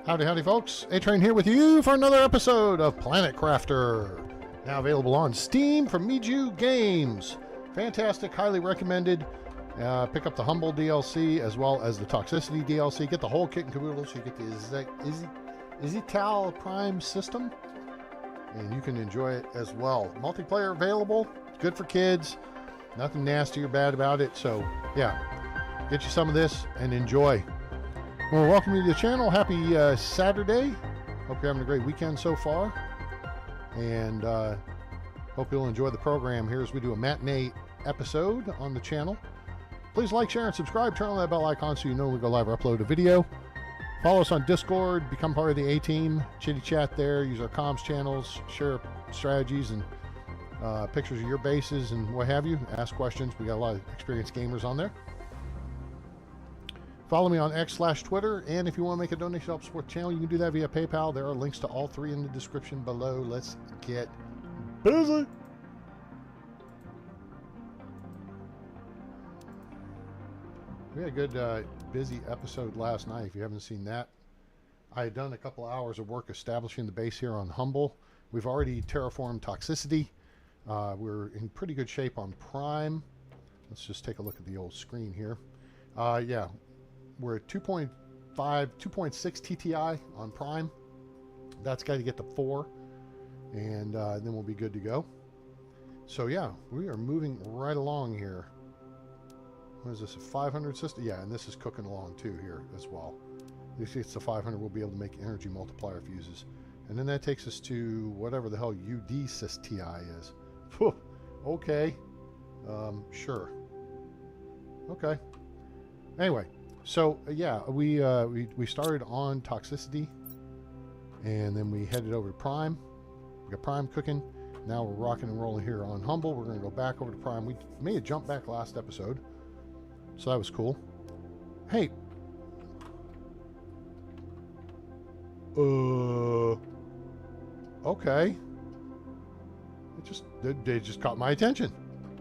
Howdy, howdy, folks. A-Train here with you for another episode of PlanetCrafter. Now available on Steam from Miju Games. Fantastic, highly recommended. Pick up the Humble DLC as well as the Toxicity DLC. Get the whole kit and caboodle so you get the Izital Prime system. And you can enjoy it as well. Multiplayer available. Good for kids. Nothing nasty or bad about it. So, yeah. Get you some of this and enjoy. Well, welcome to the channel. Happy Saturday. Hope you're having a great weekend so far. And hope you'll enjoy the program here as we do a matinee episode on the channel. Please like, share, and subscribe. Turn on that bell icon so you know when we go live or upload a video. Follow us on Discord. Become part of the A-Team. Chitty chat there. Use our comms channels. Share strategies and pictures of your bases and what have you. Ask questions. We got a lot of experienced gamers on there. Follow me on X/Twitter, and if you want to make a donation to help support the channel, you can do that via PayPal. There are links to all three in the description below. Let's get busy. We had a good, busy episode last night. If you haven't seen that, I had done a couple hours of work establishing the base here on Humble. We've already terraformed Toxicity. We're in pretty good shape on Prime. Let's just take a look at the old screen here. Yeah. We're at 2.5, 2.6 TTI on Prime. That's got to get to 4, and then we'll be good to go. So yeah, we are moving right along here. What is this, a 500 system? Yeah, and this is cooking along too here as well. If it's a 500, we'll be able to make energy multiplier fuses. And then that takes us to whatever the hell UD sys TI is. Whew. Okay. Sure. Okay. Anyway. So yeah, we started on Toxicity, and then we headed over to Prime. We got Prime cooking. Now we're rocking and rolling here on Humble. We're going to go back over to Prime. We made a jump back last episode, so that was cool. Hey, okay. They just caught my attention.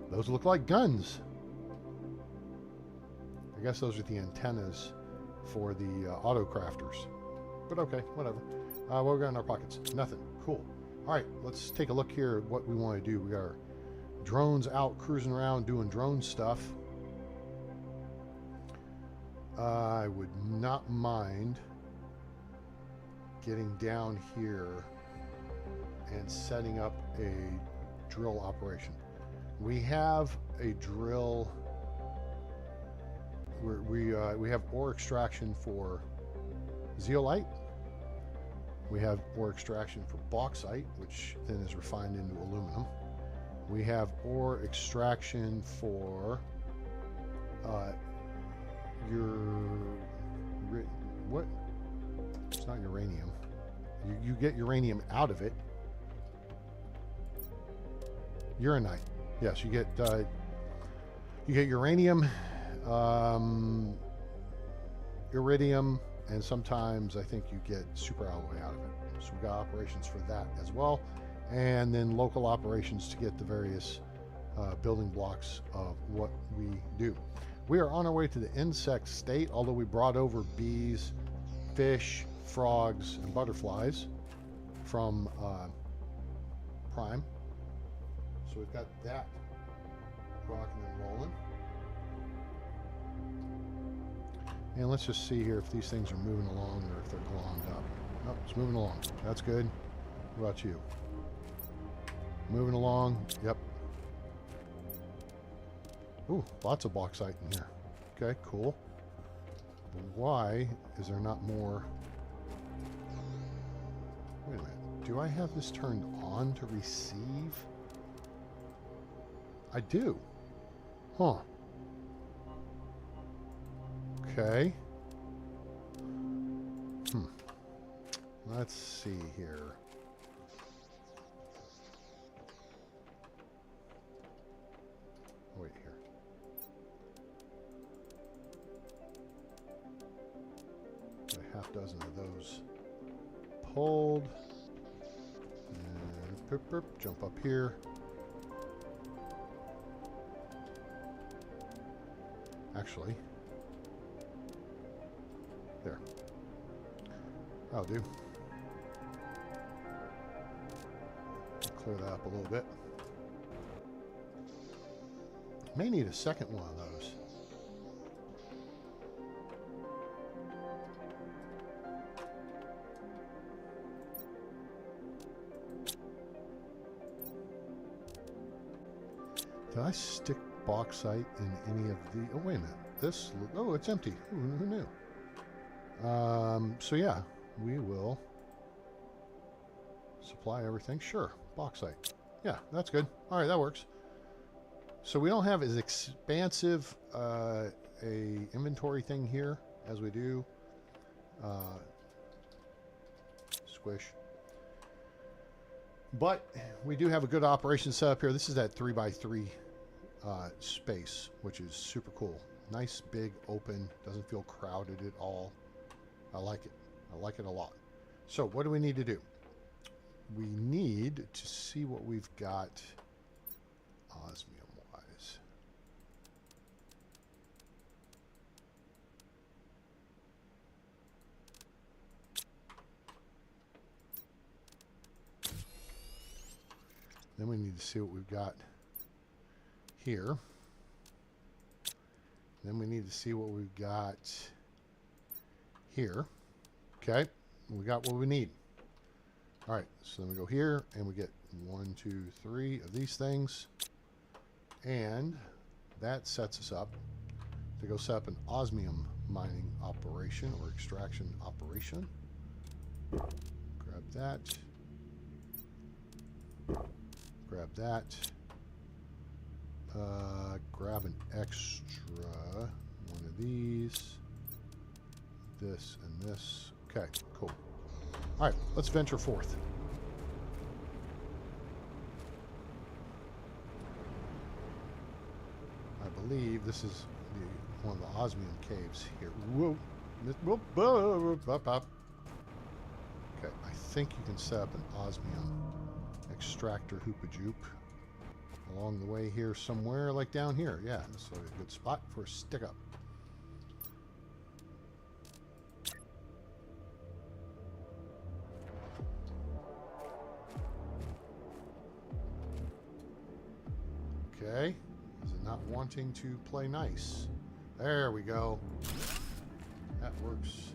Those look like guns. I guess those are the antennas for the auto crafters. But okay, whatever. What we got in our pockets? Nothing. Cool. All right, let's take a look here at what we want to do. We got our drones out cruising around doing drone stuff. I would not mind getting down here and setting up a drill operation. We have a drill. We have ore extraction for zeolite. We have ore extraction for bauxite, which then is refined into aluminum. We have ore extraction for what? It's not uranium. You get uranium out of it. Uranite. Yes, you get uranium. Iridium, and sometimes I think you get super alloy out of it. So we got operations for that as well, and then local operations to get the various building blocks of what we do. We are on our way to the insect state, although we brought over bees, fish, frogs, and butterflies from Prime. So we've got that rocking and rolling. And let's just see here if these things are moving along or if they're glommed up. Oh, it's moving along. That's good. What about you? Moving along. Yep. Ooh, lots of bauxite in here. Okay, cool. Why is there not more? Wait a minute. Do I have this turned on to receive? I do. Huh. Okay. Let's see here. Wait here. Got a half dozen of those pulled. And jump up here. Actually, there. Oh, dude. Clear that up a little bit. May need a second one of those. Did I stick bauxite in any of the... Oh, wait a minute. This... Oh, it's empty. Who knew? So, yeah. We will supply everything. Sure. Bauxite. Yeah, that's good. All right, that works. So we don't have as expansive a inventory thing here as we do squish. But we do have a good operation set up here. This is that 3x3 space, which is super cool. Nice, big, open. Doesn't feel crowded at all. I like it. I like it a lot. So what do we need to do? We need to see what we've got osmium-wise. Then we need to see what we've got here. Then we need to see what we've got here. Okay, we got what we need. All right, so then we go here and we get 1, 2, 3 of these things. And that sets us up to go set up an osmium mining operation or extraction operation. Grab that. Grab that. Grab an extra one of these. This and this. Okay, cool. All right, let's venture forth. I believe this is one of the osmium caves here. Whoa. Okay, I think you can set up an osmium extractor hoopajoop along the way here somewhere, like down here. Yeah, this is a good spot for a stick up. Okay, is it not wanting to play nice? There we go. That works.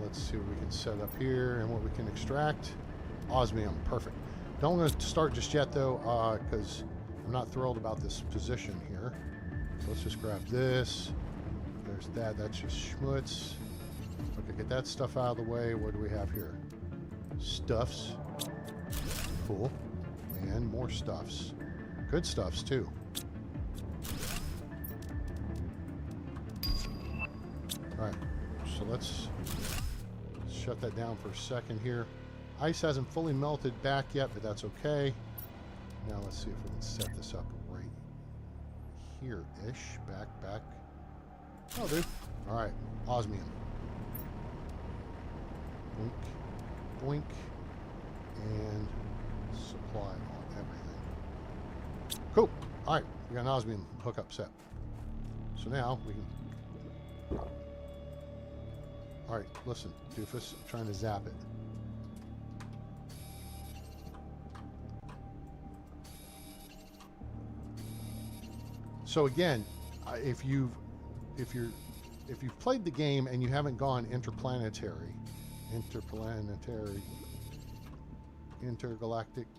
Let's see what we can set up here and what we can extract. Osmium, perfect. Don't want to start just yet though, because I'm not thrilled about this position here. So let's just grab this. There's that. That's just schmutz. Okay, get that stuff out of the way. What do we have here? Stuffs. Cool. And more stuffs. Good stuffs, too. Alright, so let's shut that down for a second here. Ice hasn't fully melted back yet, but that's okay. Now let's see if we can set this up right here-ish. Back. Oh, dude. Alright, osmium. Boink, boink, and supply on everything. Cool. All right, we got an osmium hookup set. So now we can. All right, listen, doofus, I'm trying to zap it. So again, if you've played the game and you haven't gone intergalactic,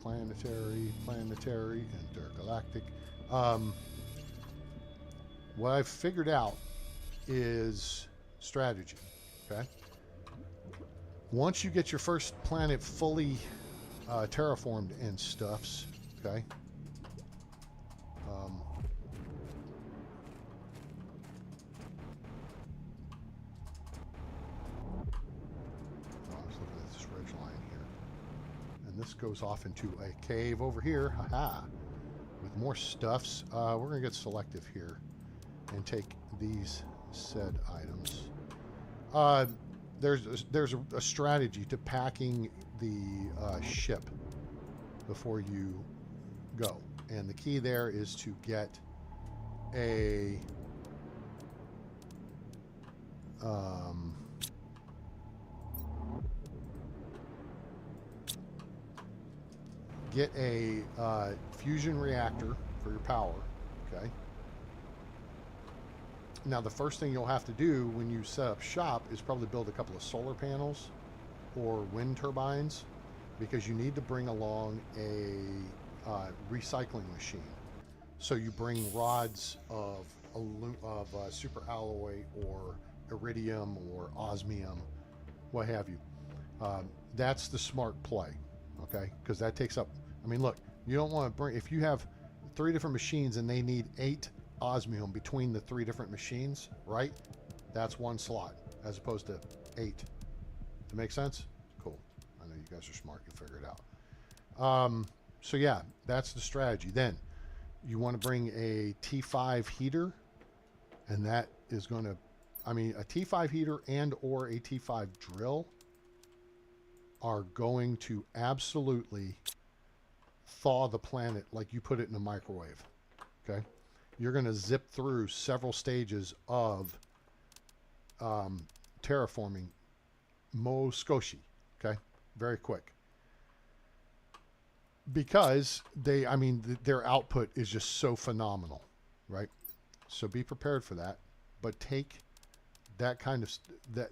planetary, intergalactic. What I've figured out is strategy, okay? Once you get your first planet fully terraformed and stuffs, okay? This goes off into a cave over here, haha, with more stuffs. We're gonna get selective here and take these said items. There's a strategy to packing the ship before you go, and the key there is to get a fusion reactor for your power. Okay. Now the first thing you'll have to do when you set up shop is probably build a couple of solar panels or wind turbines, because you need to bring along a recycling machine. So you bring rods of super alloy or iridium or osmium, what have you. That's the smart play, okay? Because that takes up, I mean, look, you don't want to bring, if you have 3 different machines and they need 8 osmium between the 3 different machines, right? That's 1 slot as opposed to 8. To make sense? Cool. I know you guys are smart. You figure it out. So yeah, that's the strategy. Then you want to bring a T5 heater, and that is going to, I mean, a T5 heater and or a T5 drill are going to absolutely thaw the planet like you put it in a microwave. Okay? You're going to zip through several stages of terraforming Moskoshi, okay? Very quick. Because they, I mean, their output is just so phenomenal, right? So be prepared for that. But take that kind of,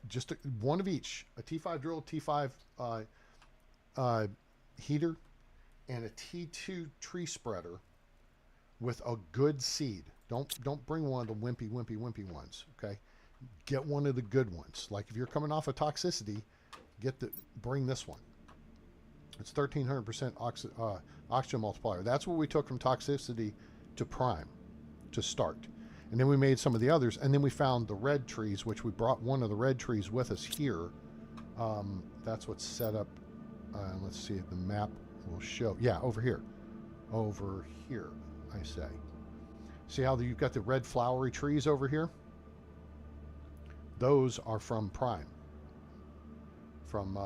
just one of each, a T5 drill, T5 heater, and a T2 tree spreader with a good seed. Don't bring one of the wimpy ones, okay? Get one of the good ones. Like if you're coming off of Toxicity, bring this one. It's 1300% oxygen multiplier. That's what we took from Toxicity to Prime to start. And then we made some of the others, and then we found the red trees, which we brought one of the red trees with us here. That's what's set up. Let's see if the map will show. Yeah, over here. Over here, I say. See how you've got the red flowery trees over here? Those are from Prime. From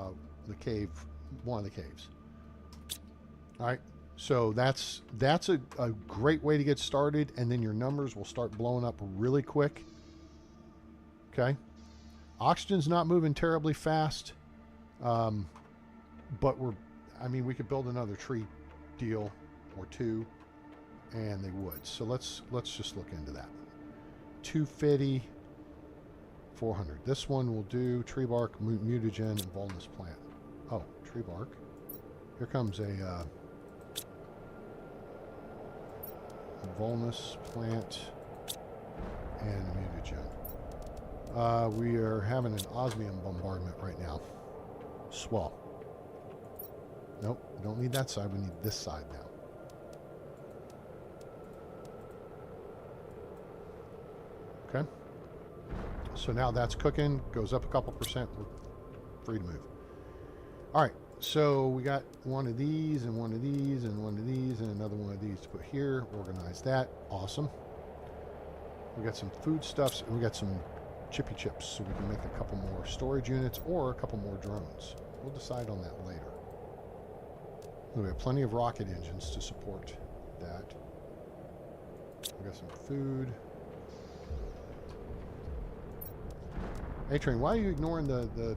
the cave, one of the caves. All right. So that's a great way to get started, and then your numbers will start blowing up really quick. Okay. Oxygen's not moving terribly fast, but we could build another tree deal or 2, and they would. So let's just look into that. 250, 400. This one will do tree bark, mutagen, and vulnus plant. Oh, tree bark. Here comes a vulnus plant and mutagen. We are having an osmium bombardment right now. Swell. Nope, we don't need that side. We need this side now. Okay. So now that's cooking. Goes up a couple %. We're free to move. All right. So we got one of these and one of these and one of these and another one of these to put here. Organize that. Awesome. We got some foodstuffs and we got some chippy chips, so we can make a couple more storage units or a couple more drones. We'll decide on that later. We have plenty of rocket engines to support that. We got some food. Hey, Train, why are you ignoring the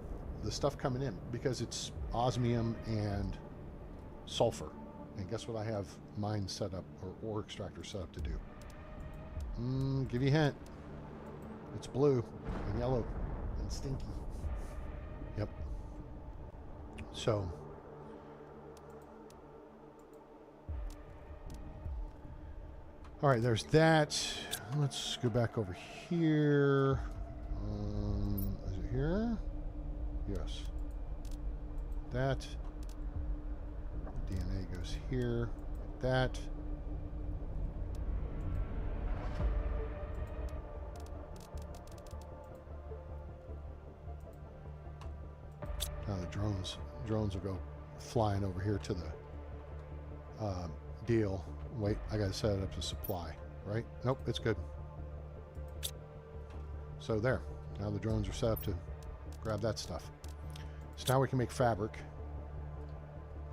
stuff coming in? Because it's osmium and sulfur. And guess what I have mine set up, or ore extractor set up to do? Give you a hint. It's blue and yellow and stinky. Yep. So all right, there's that. Let's go back over here. Is it here? Yes. That. DNA goes here. That. Now the drones will go flying over here to the deal. Wait, I gotta set it up to supply, right? Nope, it's good. So there. Now the drones are set up to grab that stuff. So now we can make fabric.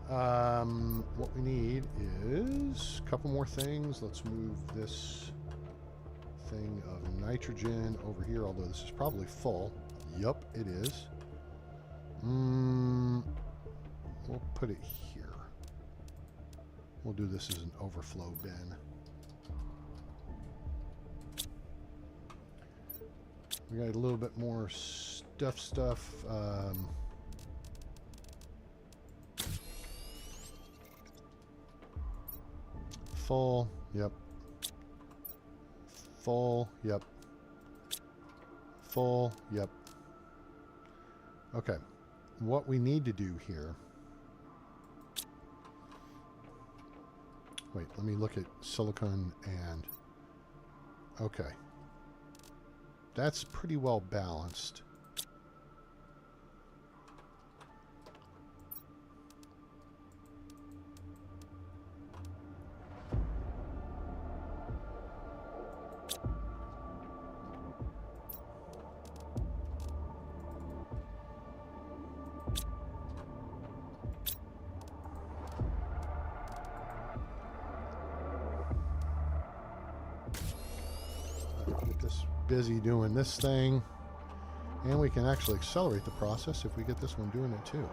What we need is a couple more things. Let's move this thing of nitrogen over here, although this is probably full. Yup, it is. We'll put it here. We'll do this as an overflow bin. We got a little bit more stuff. Full, yep. Full, yep. Full, yep. Okay, what we need to do here. Wait, let me look at silicon and. Okay. That's pretty well balanced. Get this busy doing this thing, and we can actually accelerate the process if we get this one doing it too.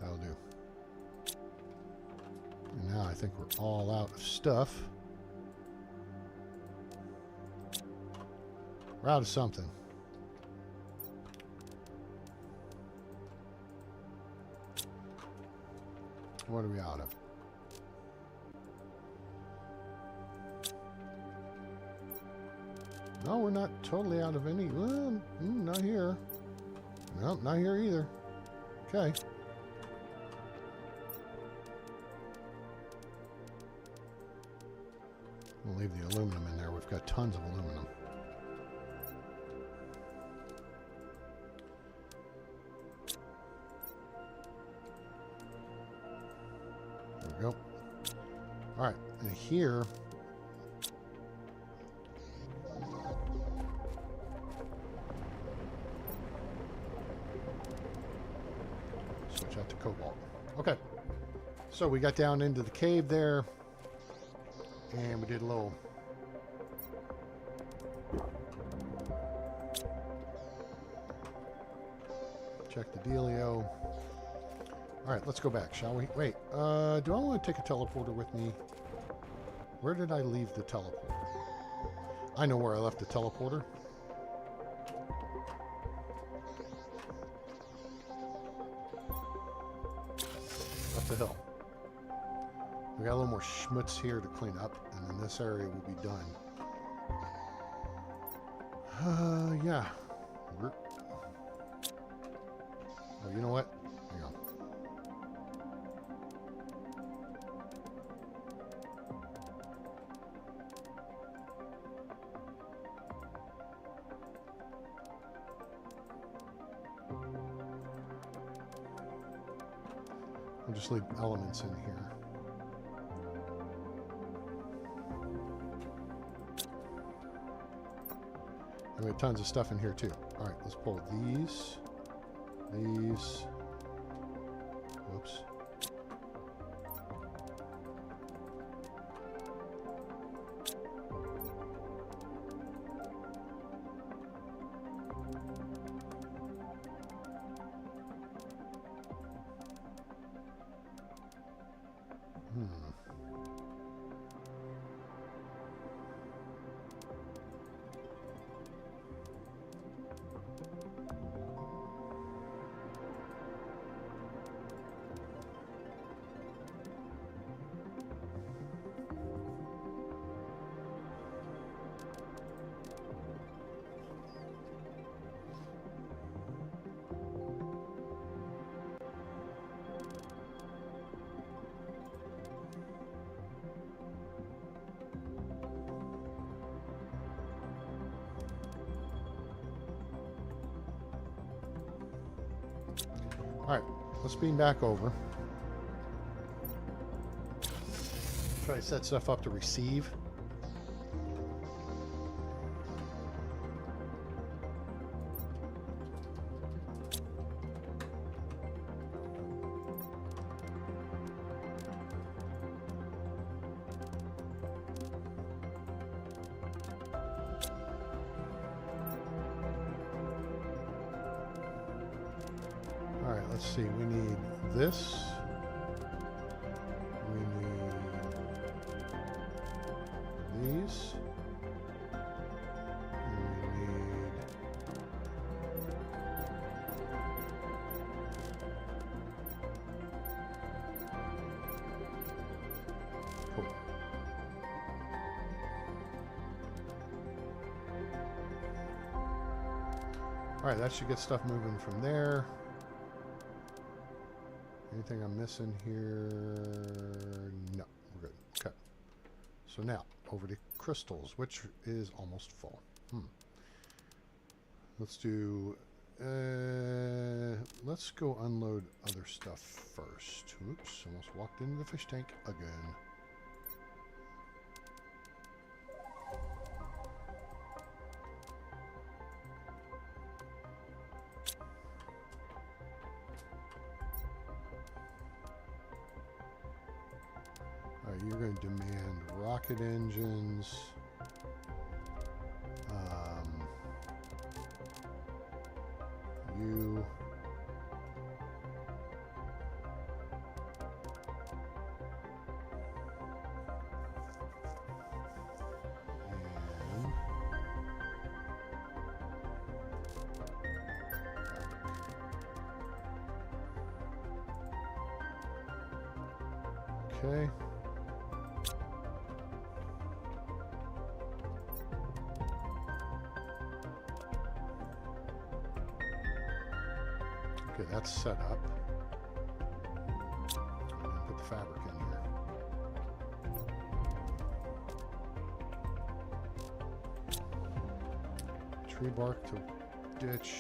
That'll do. And now I think we're all out of stuff. We're out of something. What are we out of? No, we're not totally out of any. Well, not here. Nope, not here either. Okay. We'll leave the aluminum in there. We've got tons of aluminum. There we go. All right, and here, switch out to cobalt. Okay, so we got down into the cave there. And we did a little check the dealio. All right, let's go back, shall we? Wait, do I want to take a teleporter with me? Where did I leave the teleporter? I know where I left the teleporter. Up the hill. We got a little more schmutz here to clean up, and then this area will be done. Yeah. Oh, you know what? Hang on. I'll just leave elements in here. And we have tons of stuff in here too. All right, let's pull these. Whoops. All right, let's beam back over. Try to set stuff up to receive. All right, let's see. We need this. We need these. And we need cool. All right, that should get stuff moving from there. Anything I'm missing here? No, we're good. Okay. So now, over to crystals, which is almost full. Let's do... let's go unload other stuff first. Oops, almost walked into the fish tank again. You're going to demand rocket engines. You. And okay. Okay, that's set up. And put the fabric in here. Tree bark to ditch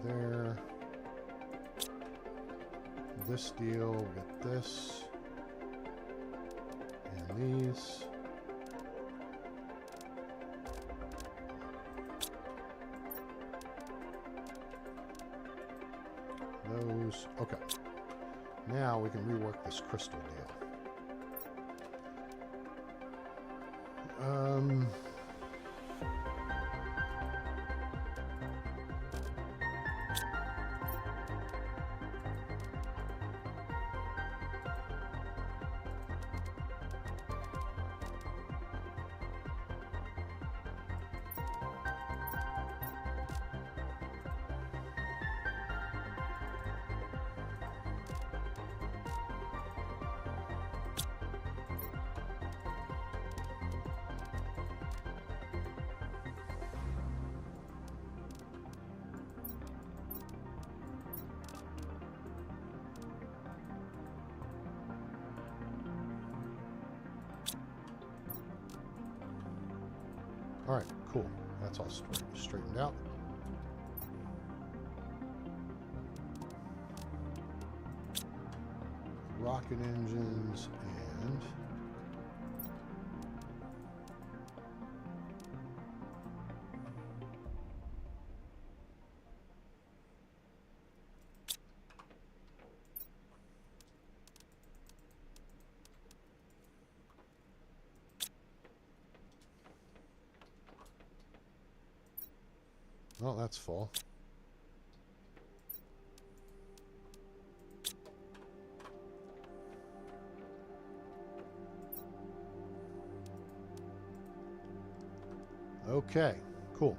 there. This deal, we got this. And these. Those. Okay. Now we can rework this crystal deal. All right, cool. That's all straightened out. Rocket engines and well, that's full. Okay, cool.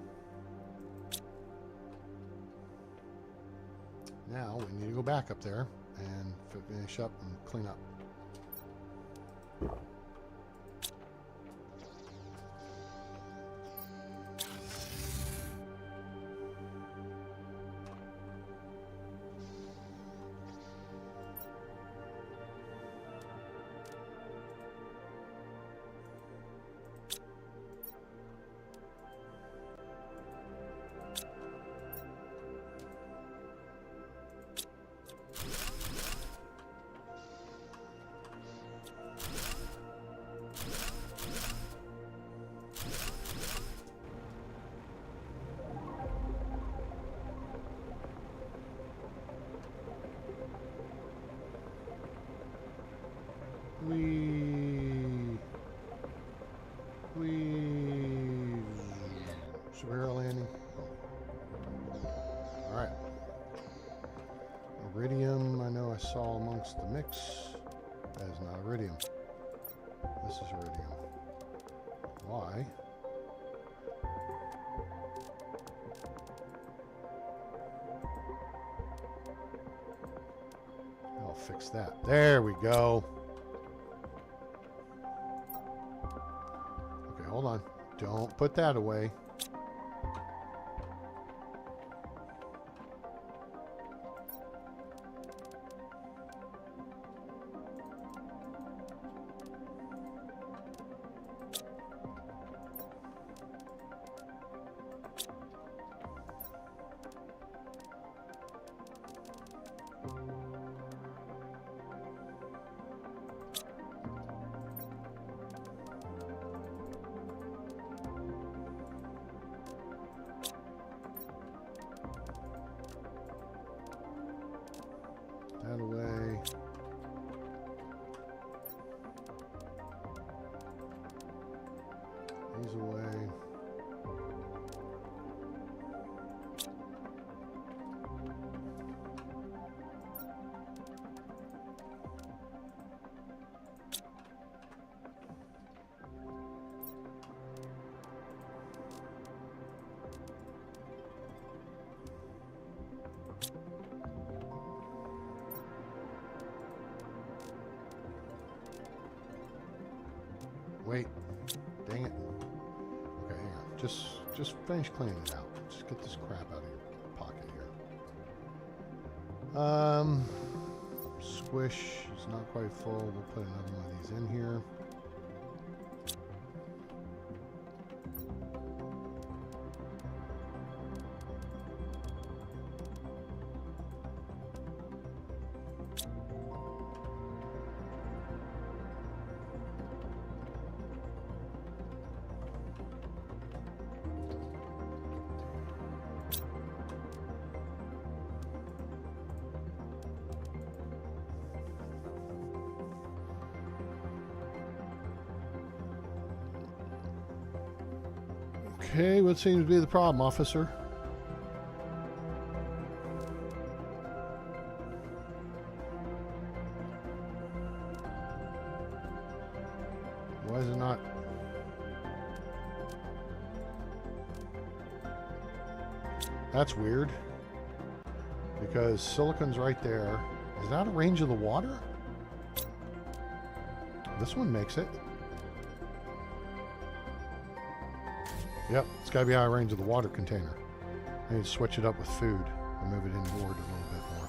Now we need to go back up there and finish up and clean up. Superhero landing. Alright. Iridium, I know I saw amongst the mix. That is not iridium. This is iridium. Why? I'll fix that. There we go. Okay, hold on. Don't put that away. That away. These away. Wait, dang it. Okay, hang on. Just finish cleaning it out. Just get this crap out of your pocket here. Squish is not quite full. We'll put another one of these in here. Okay, what seems to be the problem, officer? Why is it not? That's weird. Because silicon's right there. Is that a range of the water? This one makes it. Yep, it's got to be out of range of the water container. I need to switch it up with food and move it inboard a little bit more.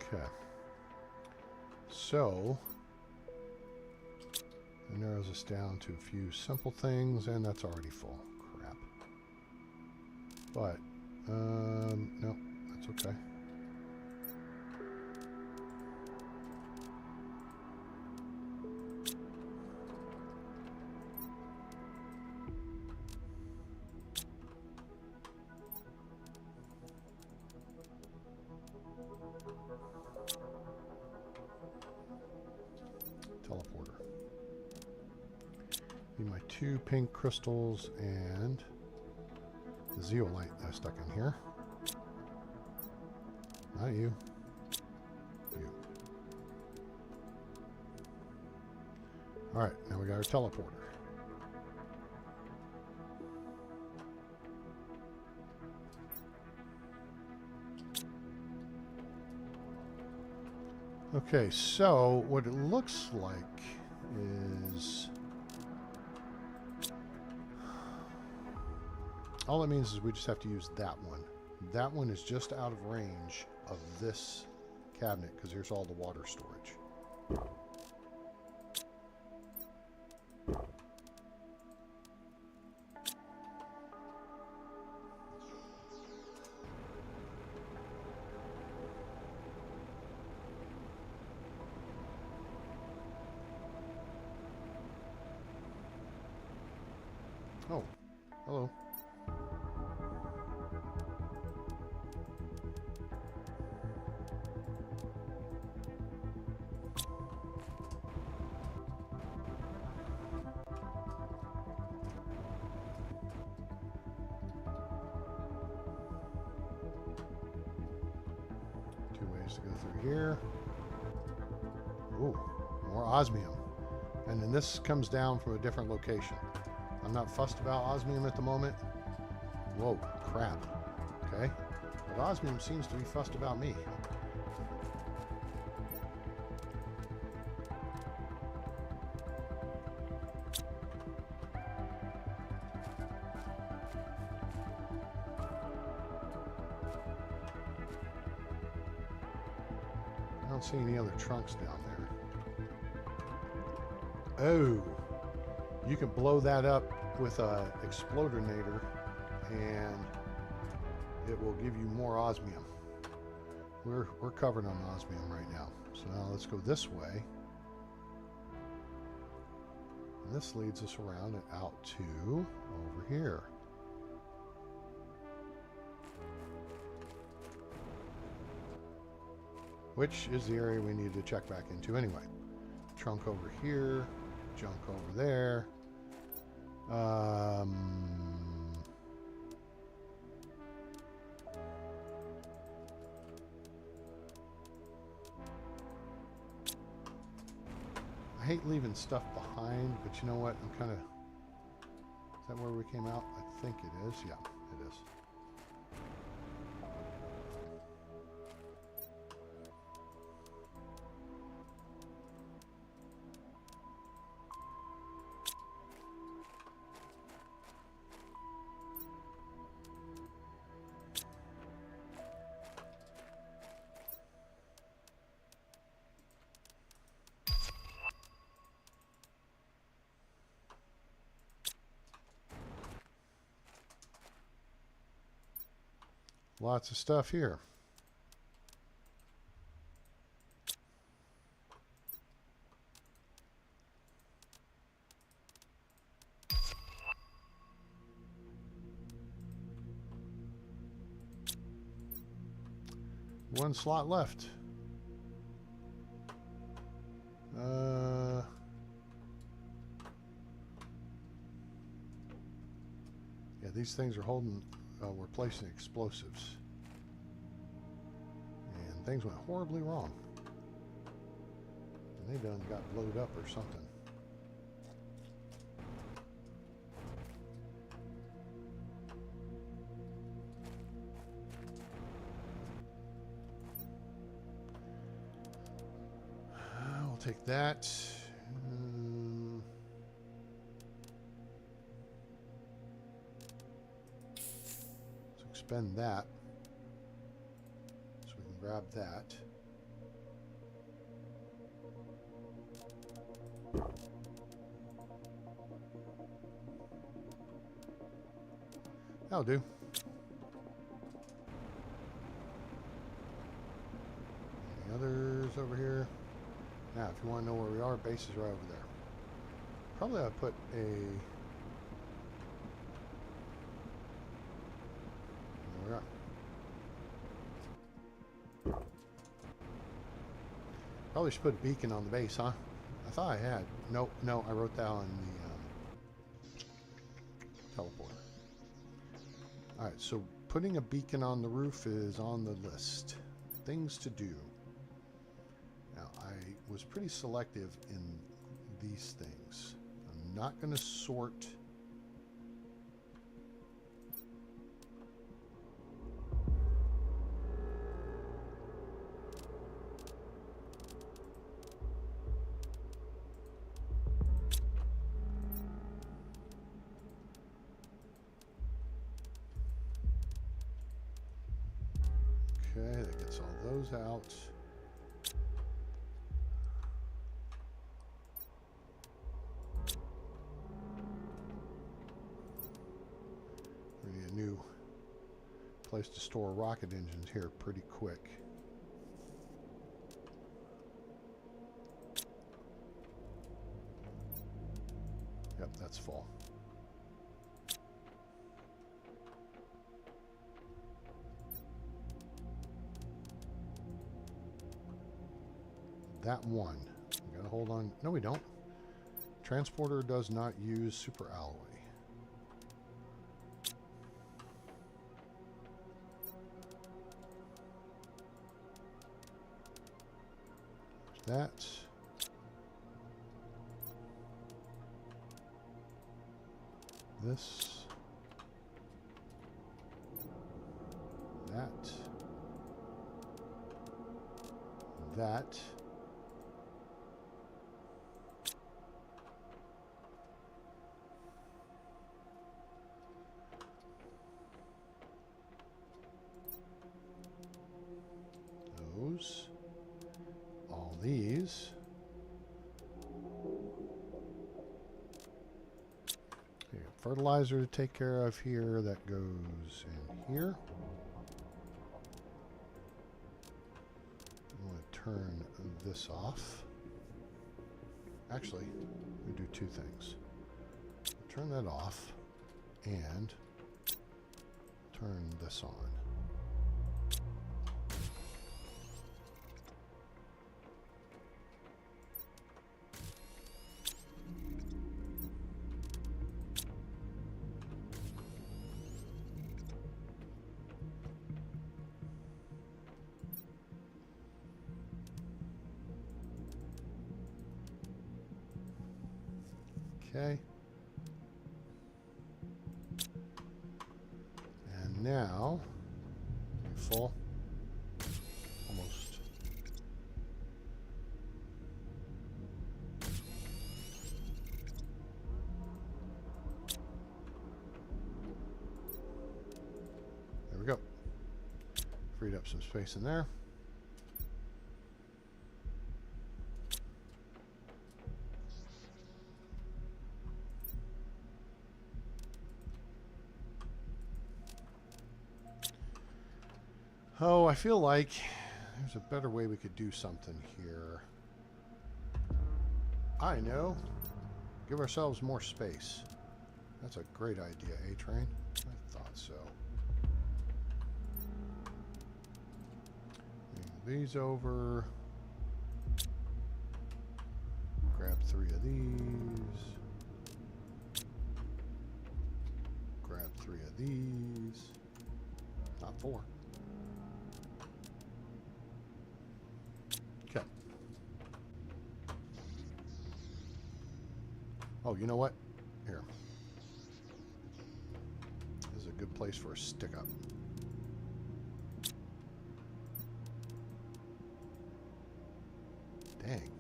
Okay. So, it narrows us down to a few simple things, and that's already full. Crap. But, no, that's okay. Teleporter. Need my 2 pink crystals and the zeolite that I stuck in here. Not you. You. Alright, now we got our teleporter. Okay, so what it looks like is all it means is we just have to use that one. That one is just out of range of this cabinet because here's all the water storage. Oh, hello. Two ways to go through here. Ooh, more osmium. And then this comes down from a different location. I'm not fussed about osmium at the moment. Whoa, crap. Okay. But osmium seems to be fussed about me. I don't see any other trunks down there. Oh, you can blow that up with a explodinator and it will give you more osmium. We're covered on osmium right now. So now let's go this way. And this leads us around and out to over here. Which is the area we need to check back into anyway. Trunk over here, junk over there. I hate leaving stuff behind, but you know what? I'm kind of... Is that where we came out? I think it is. Yeah, it is. Lots of stuff here. One slot left. Yeah, these things are holding... we're placing explosives. And things went horribly wrong. And they done got blowed up or something. We'll take that. Spend that so we can grab that. That'll do. Any others over here? Now, if you want to know where we are, base is right over there. Probably I'll put a... Probably should put a beacon on the base, huh? I thought I had. Nope, no, I wrote that on the teleporter. Alright, so putting a beacon on the roof is on the list. Things to do. Now, I was pretty selective in these things. I'm not going to sort... Okay, that gets all those out. Place to store rocket engines here pretty quick. Yep, that's full. That one. We gotta hold on. No, we don't. Transporter does not use super alloy. That. This. That. That. Those. All these. Okay, fertilizer to take care of here. That goes in here. I'm going to turn this off. Actually, we do two things. Turn that off and turn this on. Okay. And now, full. Almost. There we go. Freed up some space in there. Oh, I feel like there's a better way we could do something here. I know. Give ourselves more space. That's a great idea, A-Train. I thought so. Move these over. Grab 3 of these. Grab 3 of these. Not 4. Okay. Oh, you know what? Here. This is a good place for a stick-up. Dang.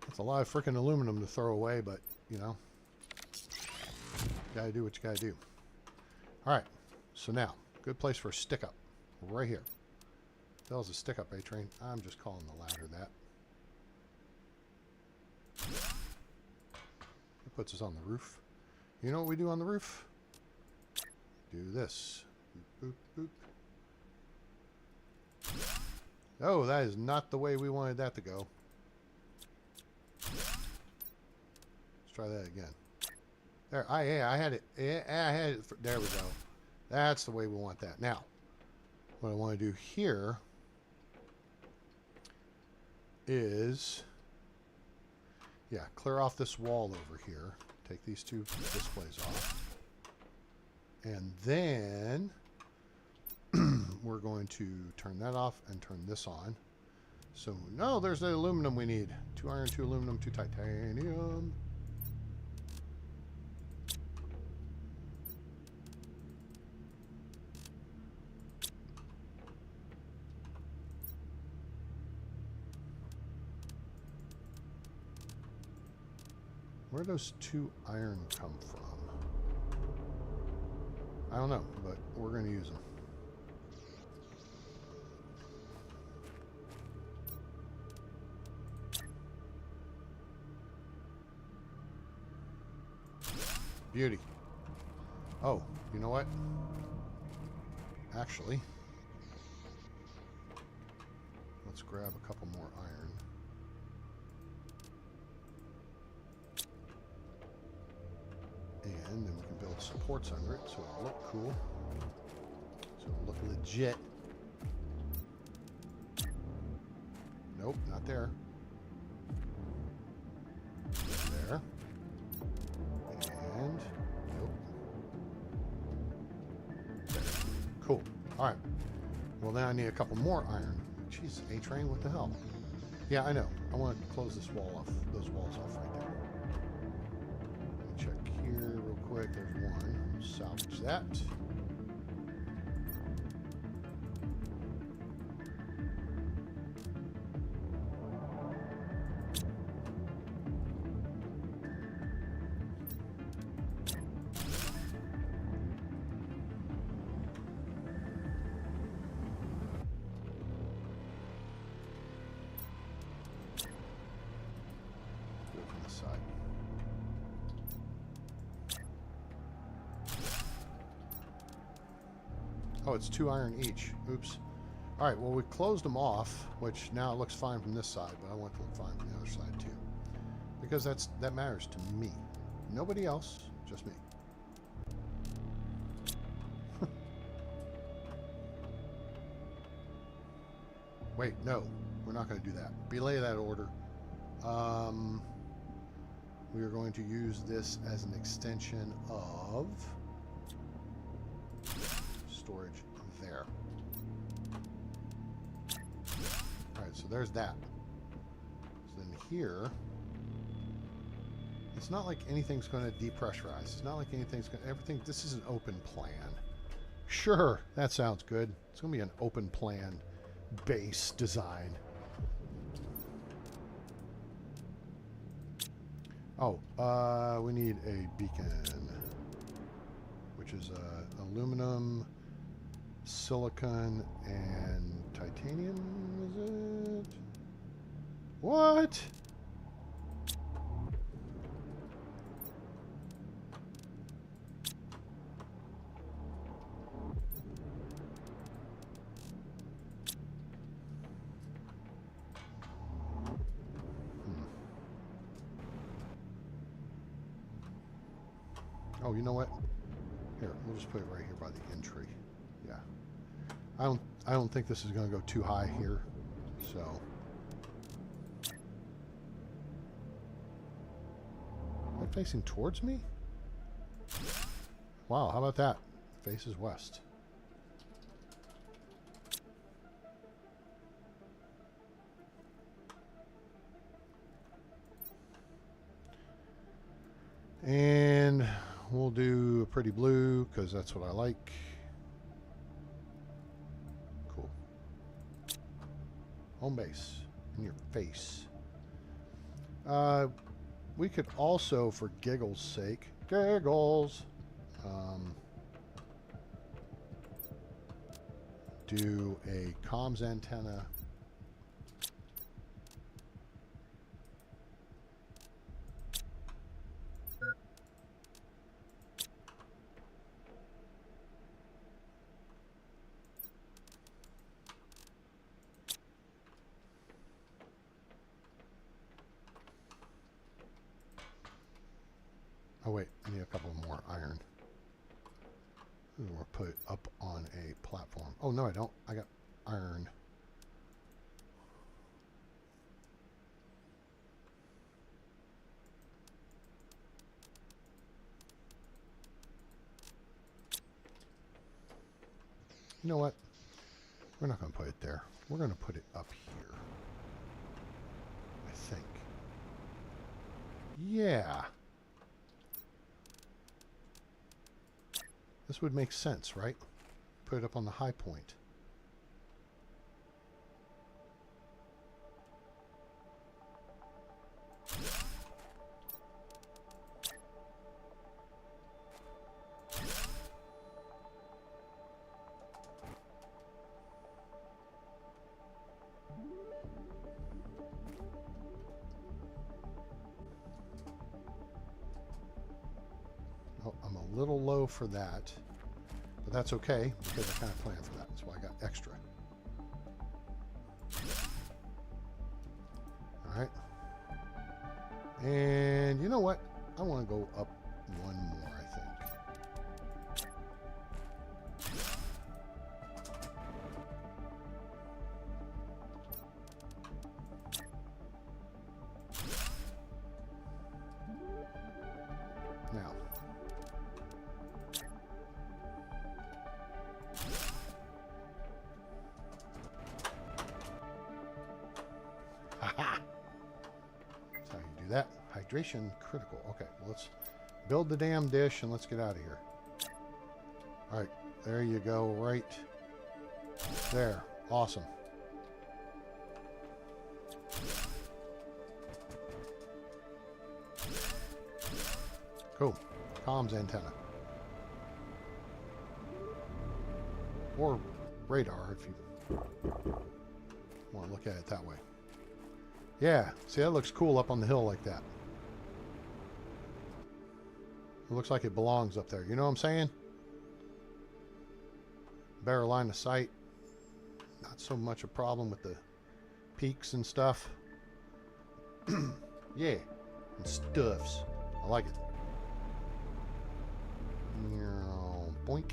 It's a lot of freaking aluminum to throw away, but, you know, gotta do what you gotta do. Alright, so now, good place for a stick-up. Right here. That was a stick-up, A-Train. I'm just calling the ladder that. It puts us on the roof. You know what we do on the roof? Do this. Boop, boop, boop. Oh, that is not the way we wanted that to go. Let's try that again. There, I had it. I had it. There we go. That's the way we want that. Now, what I want to do here is, yeah, clear off this wall over here. Take these two displays off. And then we're going to turn that off and turn this on. So, no, there's the aluminum we need. 2 iron, 2 aluminum, 2 titanium. Where do those 2 iron come from? I don't know, but we're going to use them. Beauty. Oh, you know what? Actually, let's grab a couple more iron. And then we can build supports under it so it'll look cool. So it'll look legit. Nope, not there. There. And nope. There. Cool. All right. Well, then I need a couple more iron. Jeez, A-Train, what the hell? Yeah, I know. I want to close this wall off, those walls off right there. Let me check here real quick. There's one. Salvage that. Side. Oh, it's 2 iron each. Oops. All right, well, we closed them off, which now it looks fine from this side, but I want it to look fine from the other side too, because that matters to me. Nobody else, just me. Wait, no, we're not going to do that. Belay that order. We are going to use this as an extension of storage there. All right, so there's that. So then here, it's not like anything's going to depressurize. It's not like anything's going to, everything, this is an open plan. Sure, that sounds good. It's going to be an open plan base design. Oh, we need a beacon, which is aluminum, silicon, and titanium, is it? What? Oh, you know what? Here, we'll just put it right here by the entry. Yeah. I don't think this is going to go too high here. So am I facing towards me? Wow, how about that? Faces west. And we'll do a pretty blue because that's what I like. Cool. Home base in your face. We could also, for giggles' sake, do a comms antenna. Oh wait, I need a couple more iron. Or put it up on a platform. Oh no, I don't. I got iron. You know what? We're not going to put it there. We're going to put it up here. I think. Yeah. This would make sense, right? Put it up on the high point. Oh, A little low for that. But that's okay, because I kind of planned for that. That's why I got extra. Alright. And you know what? I want to go up one more, I think. Now. Haha! That's how you do that. Hydration critical. Okay, well, let's build the damn dish and let's get out of here. All right, there you go, right there. Awesome. Cool. Comms antenna. Or radar if you want to look at it that way. Yeah, see, that looks cool up on the hill like that. It looks like it belongs up there. You know what I'm saying? Better line of sight. Not so much a problem with the peaks and stuff. Yeah, and stuffs. I like it. Boink.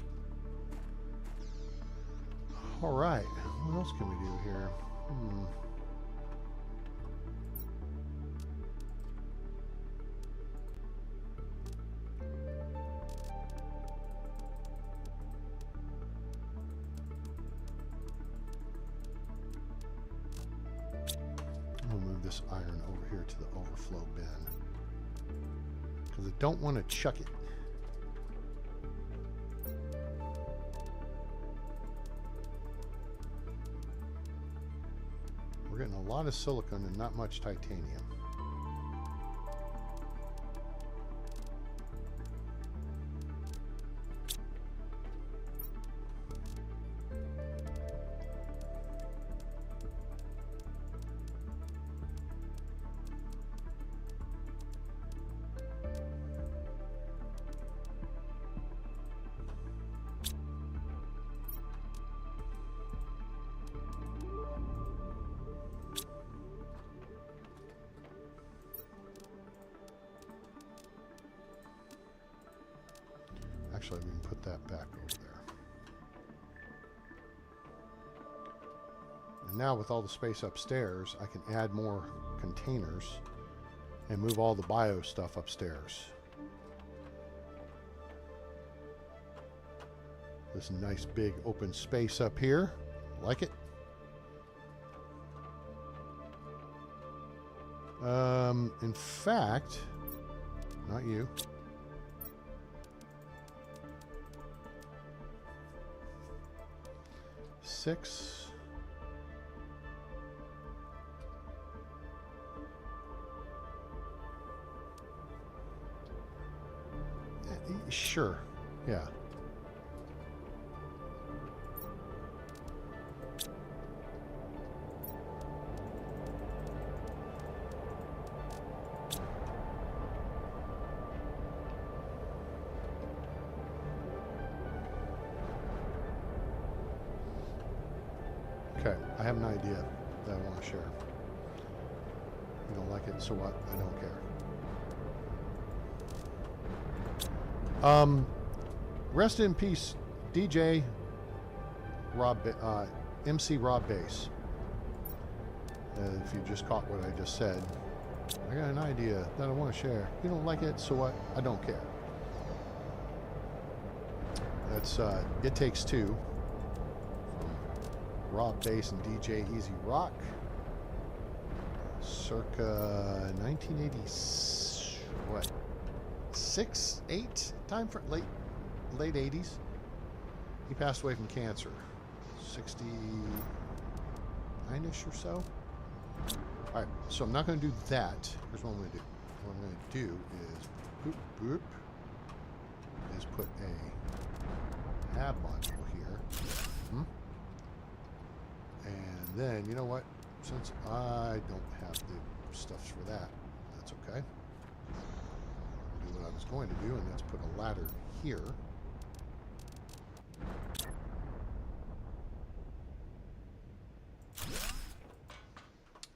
All right. What else can we do here? I'll move this iron over here to the overflow bin because I don't want to chuck it. We're getting a lot of silicon and not much titanium. Actually, we can put that back over there. And now with all the space upstairs, I can add more containers and move all the bio stuff upstairs. This nice big open space up here. Like it? In fact, not you. Six. Sure. Yeah. Okay, I have an idea that I want to share. You don't like it, so what? I don't care. Rest in peace, DJ Rob, MC Rob Bass. If you just caught what I just said, I got an idea that I want to share. You don't like it, so what? I don't care. That's It Takes Two. Rob Bass and DJ Easy Rock, circa 1980, what, 6, 8 time for late 80s. He passed away from cancer, 69ish or so. All right, so I'm not going to do that. Here's what I'm going to do. What I'm going to do is boop boop. Is put a hab module here. And then, you know what? Since I don't have the stuffs for that, that's okay. I'll do what I was going to do, and that's put a ladder here.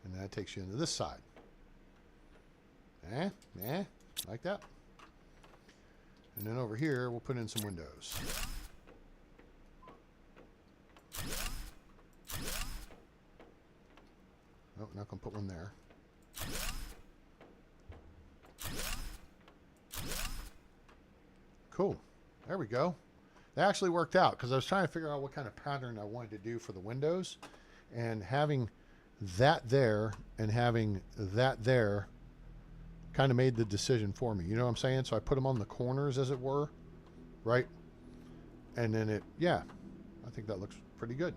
And that takes you into this side. Like that. And then over here, we'll put in some windows. Oh, not going to put one there. Cool. There we go. That actually worked out because I was trying to figure out what kind of pattern I wanted to do for the windows. And having that there and having that there kind of made the decision for me. You know what I'm saying? So I put them on the corners, as it were, right? And then I think that looks pretty good.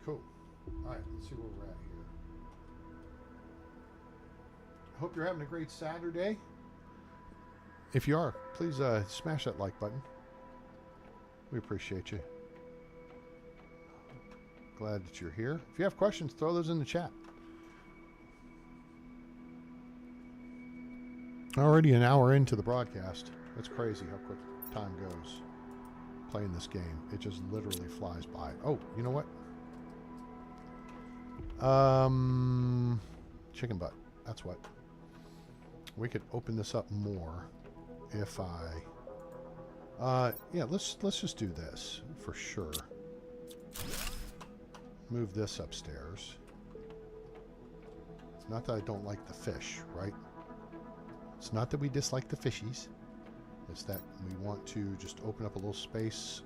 Cool. All right, let's see where we're at here. I hope you're having a great Saturday. If you are, please smash that like button. We appreciate you. Glad that you're here. If you have questions, throw those in the chat. Already an hour into the broadcast. It's crazy how quick time goes playing this game. It just literally flies by. Oh, you know what? Chicken butt. That's what. We could open this up more if yeah, let's just do this for sure. Move this upstairs. It's not that I don't like the fish, right? It's not that we dislike the fishies. It's that we want to just open up a little space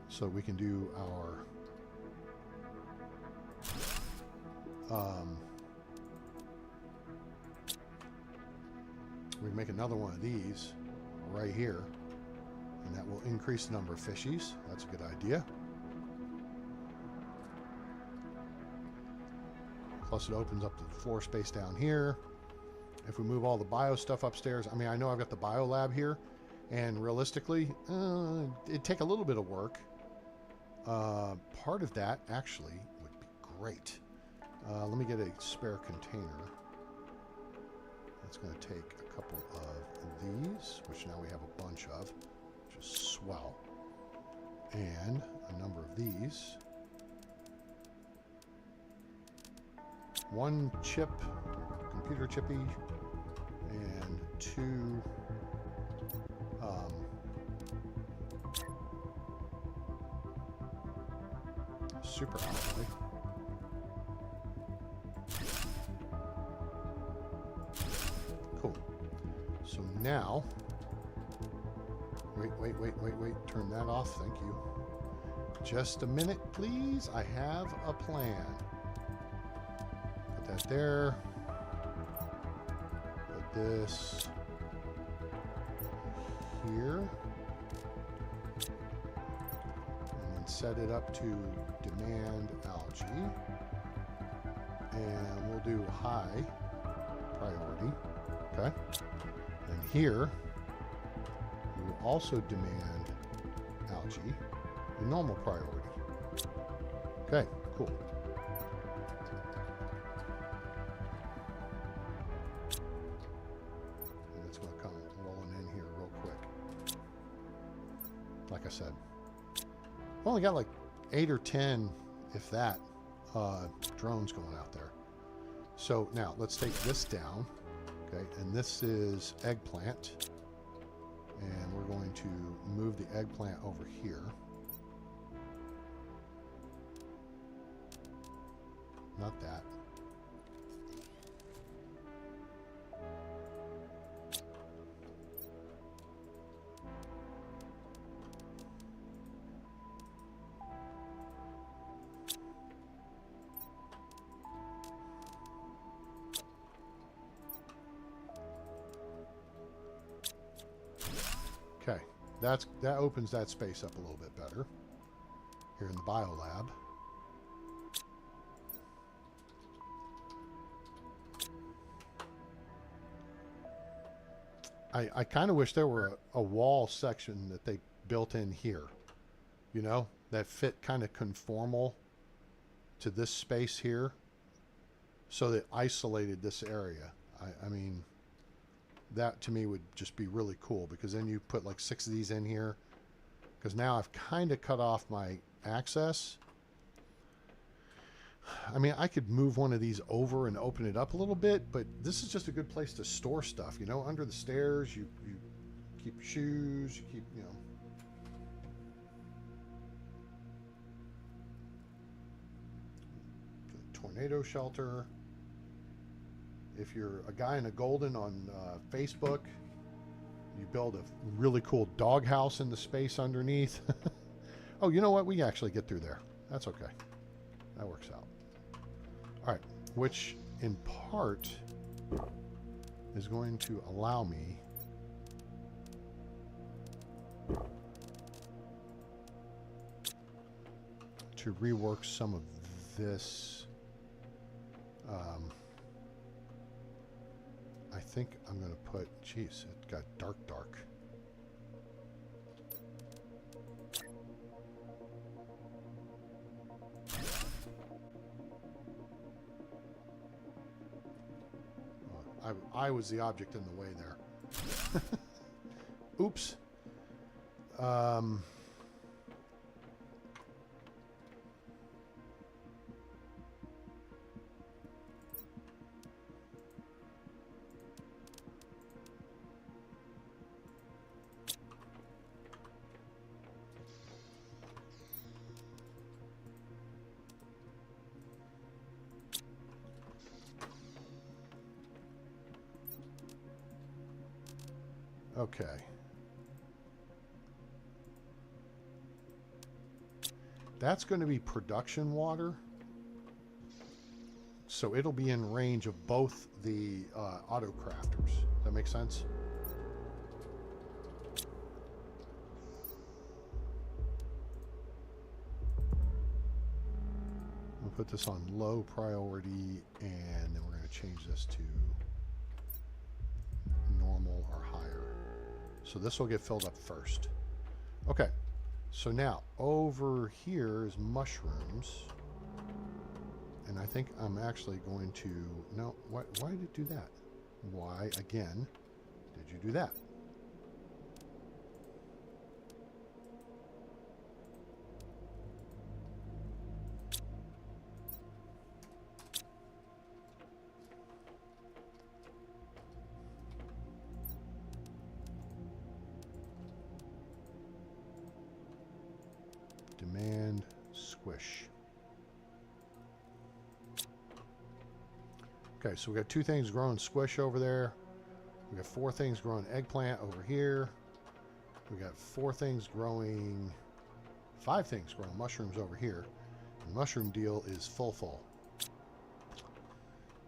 so we can do our we can make another one of these right here, and that will increase the number of fishies. That's a good idea. Plus it opens up the floor space down here. If we move all the bio stuff upstairs, I mean, I know I've got the bio lab here, and realistically, it'd take a little bit of work. Part of that actually would be great. Let me get a spare container. That's going to take a couple of these, which now we have a bunch of, which is swell, and a number of these. One chip, computer chippy, and two super alloy. Cool. So now, wait, turn that off, thank you. Just a minute, please. I have a plan. Put that there. Put this here. And then set it up to demand algae. And we'll do high priority. Okay. And here, we will also demand algae in normal priority. Okay, cool. And it's going to come rolling in here real quick. Like I said, I've only got like 8 or 10, if that, drones going out there. So now let's take this down. Okay, and this is eggplant. And we're going to move the eggplant over here. Not that. Okay, that opens that space up a little bit better here in the biolab. I kind of wish there were a wall section that they built in here, you know, that fit kind of conformal to this space here, so that isolated this area. I mean, that to me would just be really cool, because then you put like 6 of these in here, because now I've kind of cut off my access. I mean, I could move one of these over and open it up a little bit, but this is just a good place to store stuff, you know. Under the stairs, you keep your shoes, you keep, you know. The tornado shelter. If you're a guy in a golden on Facebook, you build a really cool doghouse in the space underneath. Oh, you know what? We can actually get through there. That's okay. That works out. All right, which in part is going to allow me to rework some of this. I think I'm going to put, geez, it got dark. I was the object in the way there. Oops. Okay. That's going to be production water. So it'll be in range of both the auto crafters. That makes sense? We'll put this on low priority, and then we're going to change this to normal or higher. So this will get filled up first. Okay, so now over here is mushrooms, and I think I'm actually going to, no, why did it do that? Why again did you do that? Demand squish. Okay, so we got 2 things growing squish over there. We got 4 things growing eggplant over here. We got 4 things growing, 5 things growing mushrooms over here. The mushroom deal is full.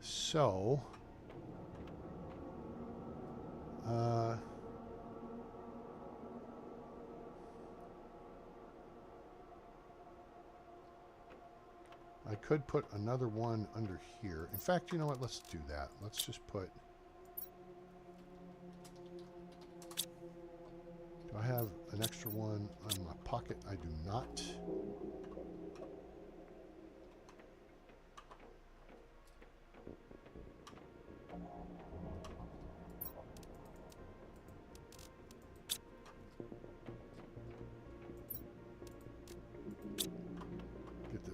So, I could put another one under here. In fact, you know what? Let's do that. Let's just put... Do I have an extra one on my pocket? I do not.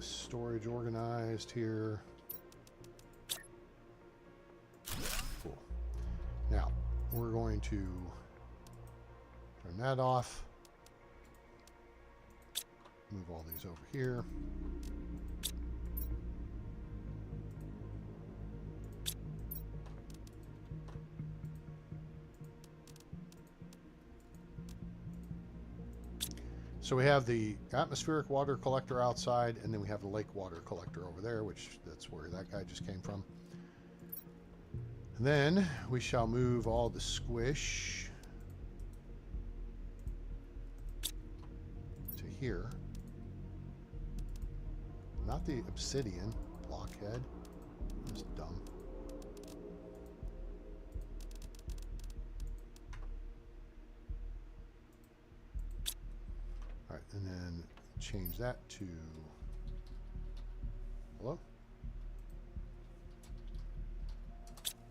Storage organized here. Cool. Now we're going to turn that off. Move all these over here. So we have the atmospheric water collector outside, and then we have the lake water collector over there, which that's where that guy just came from. And then we shall move all the squish to here. Not the obsidian blockhead. That's dumb. All right, and then change that to, hello?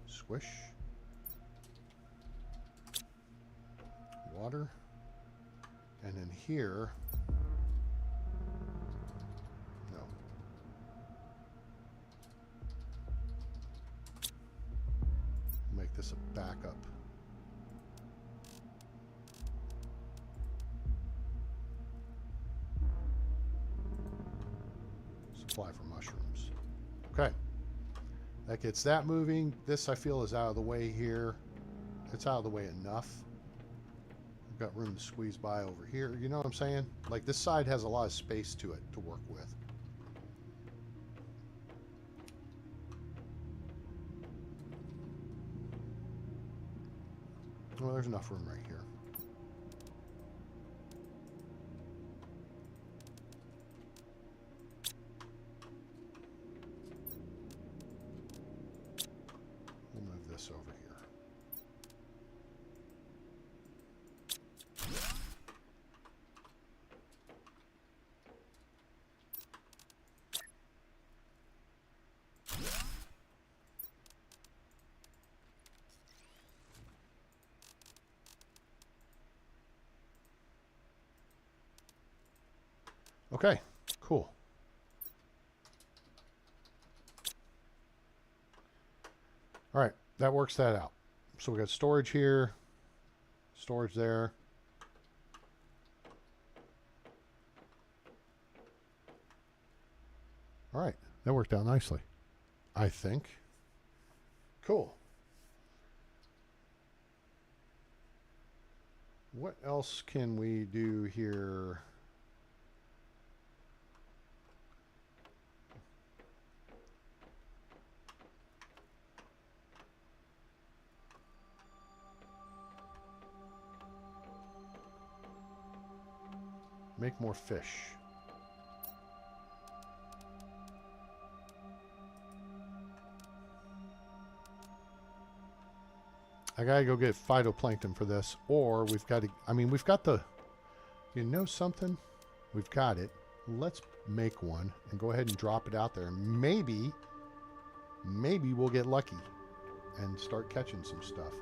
Squish. water. And then here, no. Make this a backup. Supply for mushrooms. Okay. That gets that moving. This I feel is out of the way here. It's out of the way enough. We've got room to squeeze by over here. You know what I'm saying? Like this side has a lot of space to it to work with. Well, there's enough room right here. We'll move this over here. Okay, cool. All right, that works that out. So we got storage here, storage there. All right, that worked out nicely, I think. Cool. What else can we do here? Make more fish. I gotta go get phytoplankton for this, or we've got to, I mean, we've got the, you know something? We've got it. Let's make one and go ahead and drop it out there. Maybe we'll get lucky and start catching some stuff.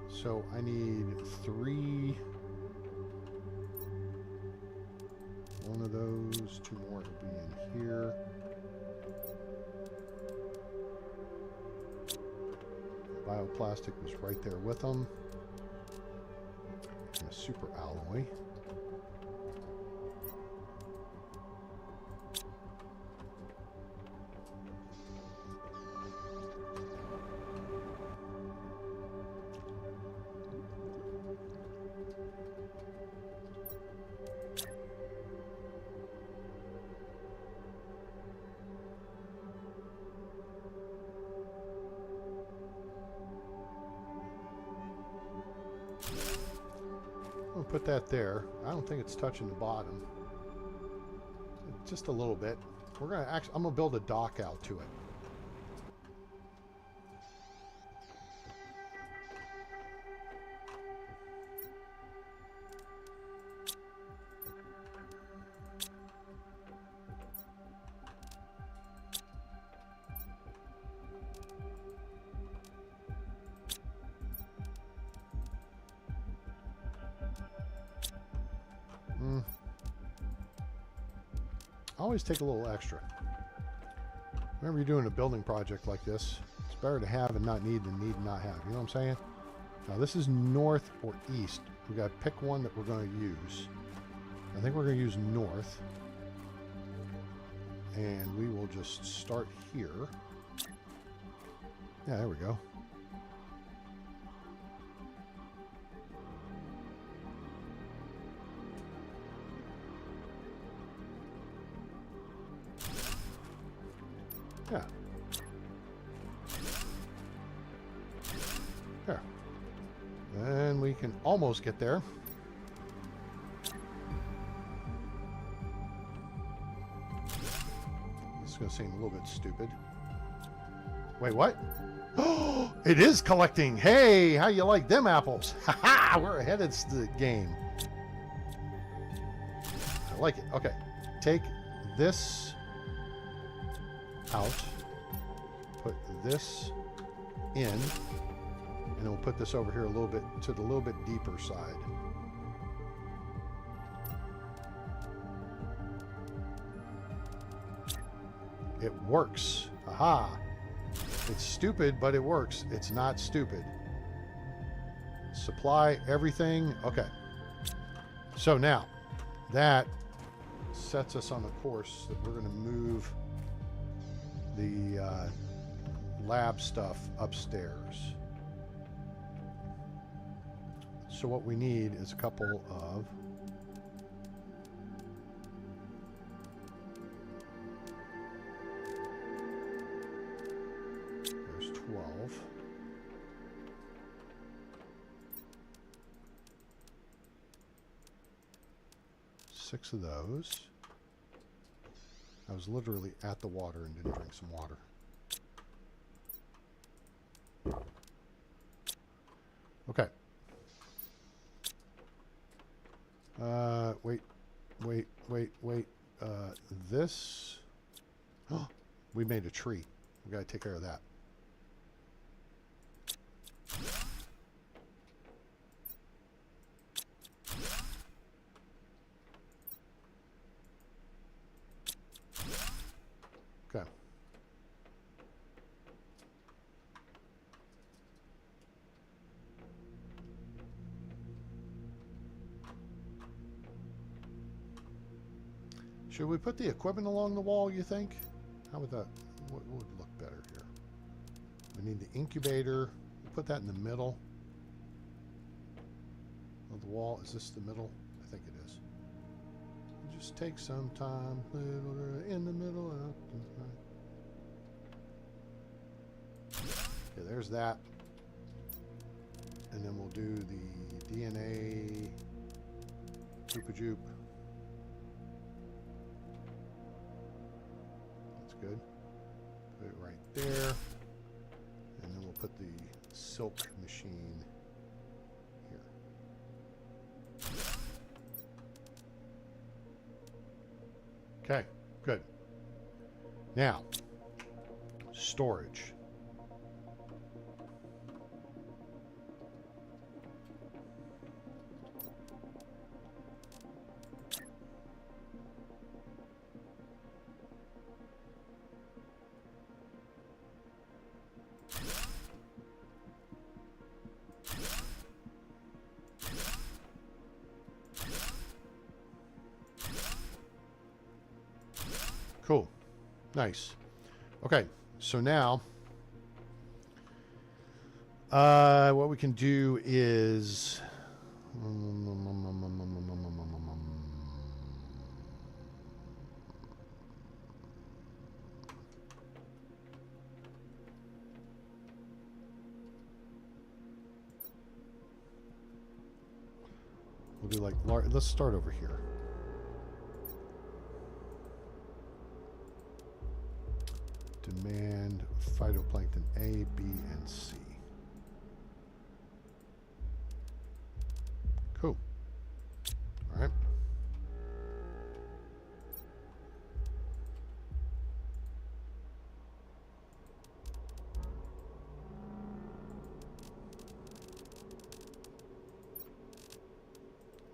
So I need 3. One of those, 2 more will be in here. Bioplastic was right there with them. And a super alloy. We'll put that there. I don't think it's touching the bottom. Just a little bit. We're gonna actually, I'm gonna build a dock out to it. Always take a little extra. Whenever you're doing a building project like this, it's better to have and not need than need and not have. You know what I'm saying? Now this is north or east. We got to pick one that we're going to use. I think we're going to use north. And we will just start here. Yeah, there we go. Yeah. There. And we can almost get there. This is going to seem a little bit stupid. Wait, what? Oh, it is collecting. Hey, how you like them apples? Ha-ha! We're ahead of the game. I like it. Okay. Take this out, put this in, and then we'll put this over here a little bit to the little bit deeper side. It works. Aha. It's stupid, but it works. It's not stupid. Supply everything. Okay. So now, that sets us on a course that we're going to move the lab stuff upstairs. So what we need is a couple of... There's 12. Six of those. I was literally at the water and didn't drink some water. Okay. Wait. This. Oh, we made a tree. We gotta take care of that. Okay. Should we put the equipment along the wall, you think? How would that, what would look better here? We need the incubator. We'll put that in the middle of the wall. Is this the middle? I think it is. Just take some time in the middle. Okay, there's that. And then we'll do the DNA Jupe. That's good. Put it right there. And then we'll put the silk machine here. Okay, good. Now, storage. Cool. Nice. Okay, so now what we can do is we'll do like let's start over here. Demand phytoplankton A, B, and C. Cool. All right.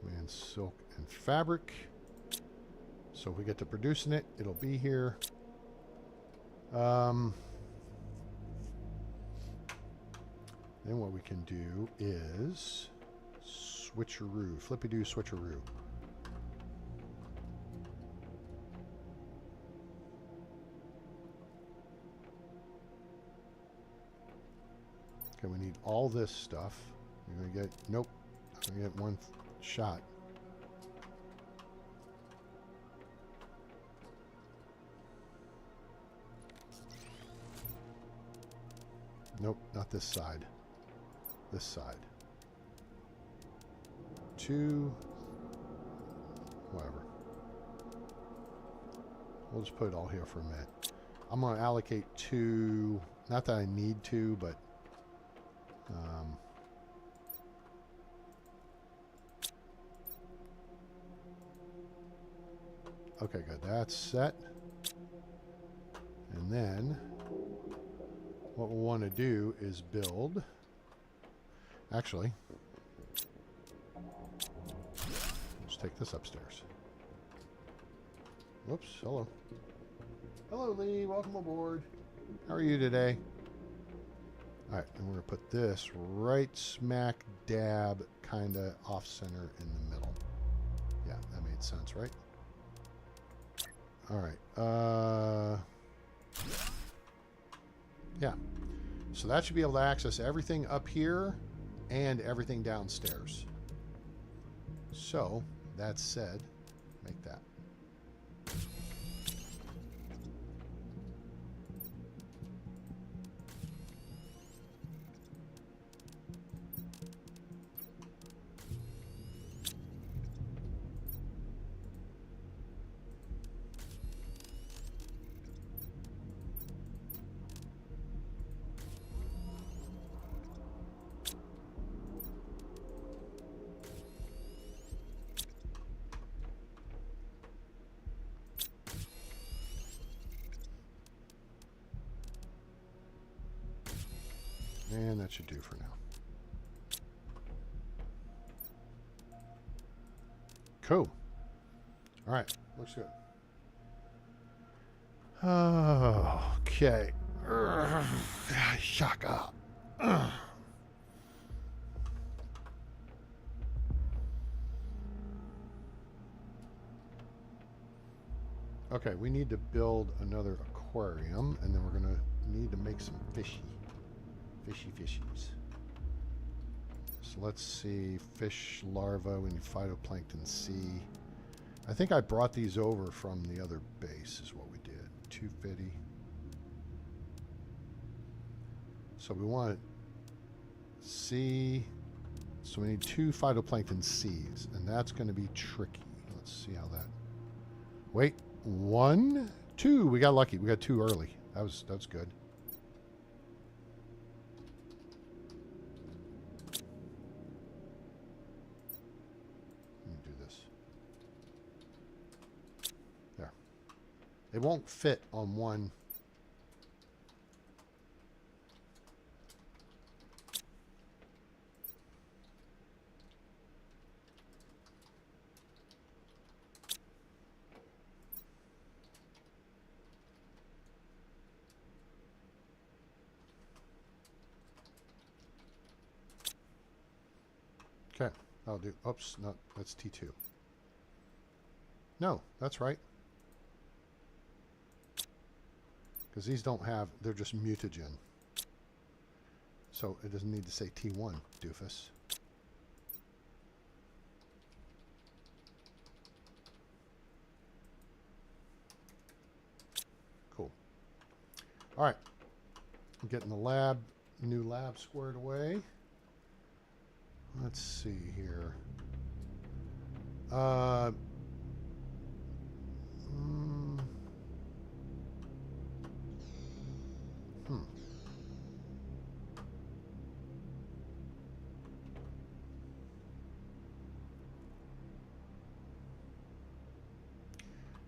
Demand silk and fabric. So if we get to producing it, it'll be here. Then what we can do is switcheroo, flippy-doo switcheroo. Okay, we need all this stuff. You're gonna get, nope, I'm gonna get one shot. Nope, not this side. This side. 2, whatever. We'll just put it all here for a minute. I'm going to allocate 2, not that I need to, but okay, good. That's set. And then what we'll want to do is build, actually, let's take this upstairs. Whoops, hello. Hello, Lee. Welcome aboard. How are you today? All right, and we're going to put this right smack dab kind of off center in the middle. Yeah, that made sense, right? All right. Yeah. So that should be able to access everything up here and everything downstairs. So, that said, make that. And that should do for now. Cool. All right. Looks good. Okay. Shaka. Okay, we need to build another aquarium, and then we're going to need to make some fishies. So let's see, fish larvae, we need phytoplankton C. I think I brought these over from the other base is what we did. 250. So we want C. So we need 2 phytoplankton C's, and that's going to be tricky. Let's see how that. Wait, 1, 2. We got lucky. We got 2 early. That's good. It won't fit on one. Okay, I'll do. Oops, no, that's T2. No, that's right. Because these don't have, they're just mutagen. So it doesn't need to say T1, doofus. Cool. All right. I'm getting the new lab squared away. Let's see here.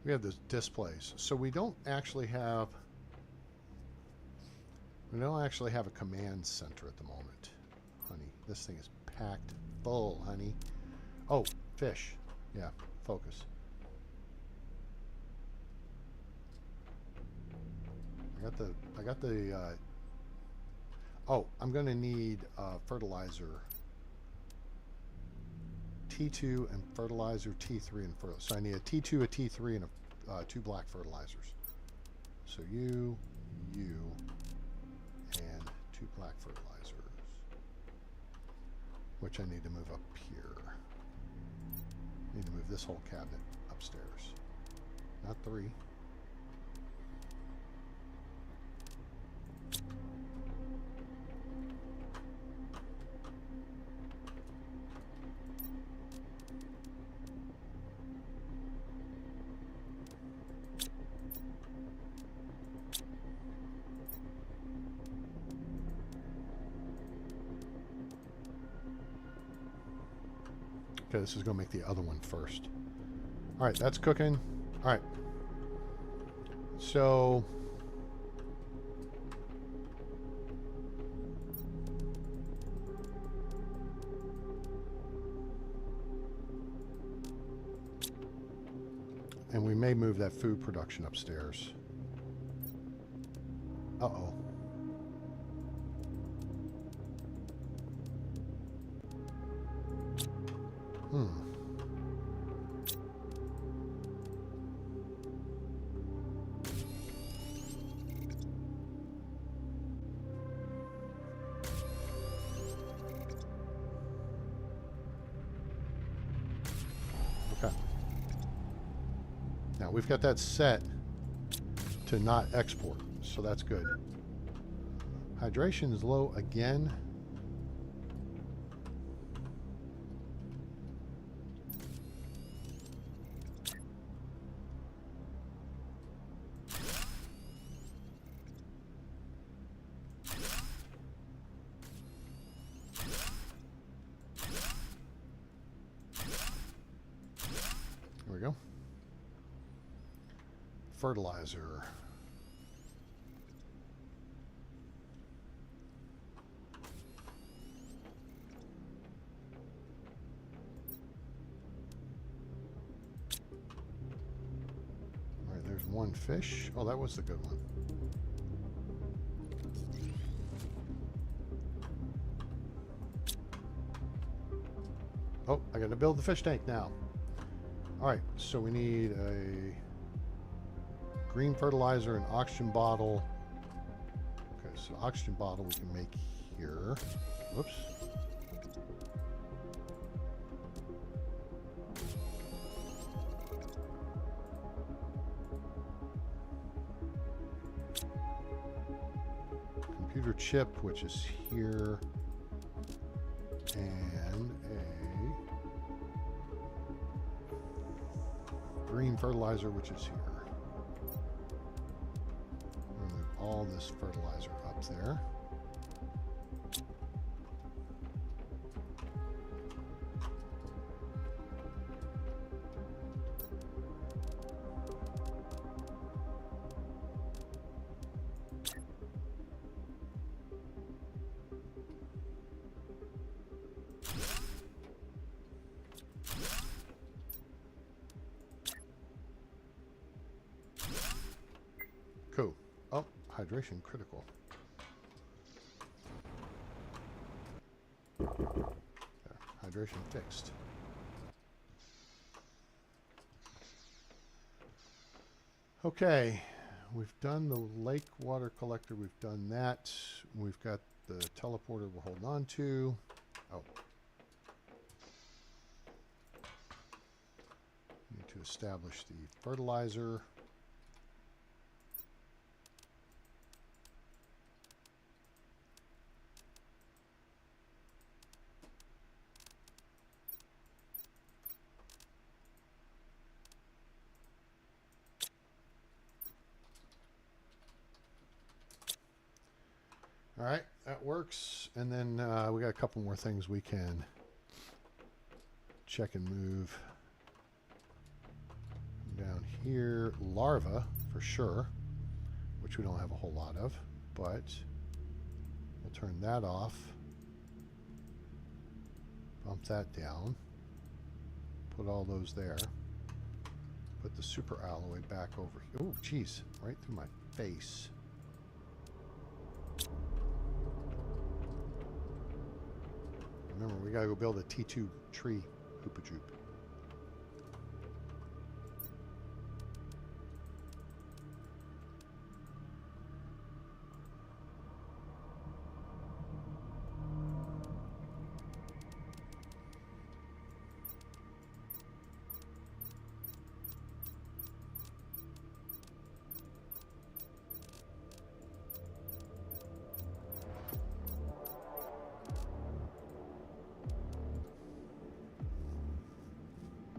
We have those displays. So we don't actually have a command center at the moment. Honey, this thing is packed full, honey. Oh, fish. Yeah, focus. I got the oh, I'm going to need fertilizer T2 and fertilizer T3 and fertilizer. So I need a T2, a T3, and 2 black fertilizers. So you, and 2 black fertilizers, which I need to move up here. I need to move this whole cabinet upstairs. Not 3. Okay, this is going to make the other one first. All right, that's cooking. All right. So and we may move that food production upstairs. Hmm. Okay. Now we've got that set to not export, so that's good. Hydration is low again. There we go. Fertilizer. All right, there's one fish. Oh, that was the good one. Oh, I got to build the fish tank now. All right, so we need a green fertilizer, an oxygen bottle. Okay, so oxygen bottle we can make here. Whoops. Computer chip, which is here, and a green fertilizer, which is here. Remove all this fertilizer up there. Cool. Oh, hydration critical. There, hydration fixed. Okay, we've done the lake water collector. We've done that. We've got the teleporter we're holding on to. Oh. Need to establish the fertilizer. All right, that works. And then we got a couple more things we can check and move. Down here, larva for sure, which we don't have a whole lot of, but we'll turn that off. Bump that down. Put all those there. Put the super alloy back over here. Oh, geez, right through my face. Remember, we gotta go build a T2 tree hoopa-joop.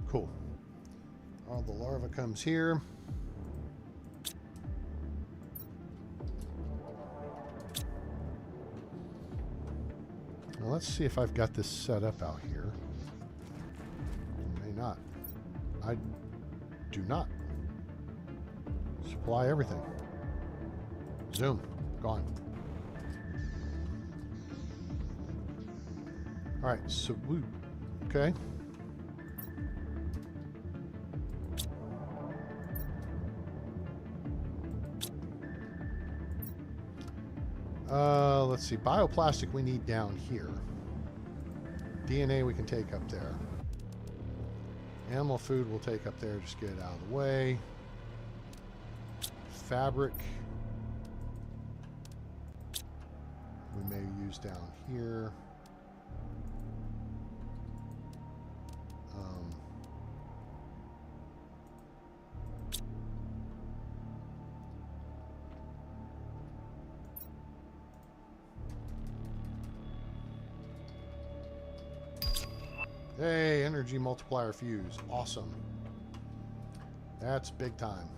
Cool. All the larva comes here. Now let's see if I've got this set up out here. May not. I do not. Supply everything. Zoom. Gone. All right, so we, okay. Let's see, bioplastic we need down here. DNA we can take up there. Animal food we'll take up there, just get it out of the way. Fabric we may use down here. Hey, energy multiplier fuse. Awesome. That's big time.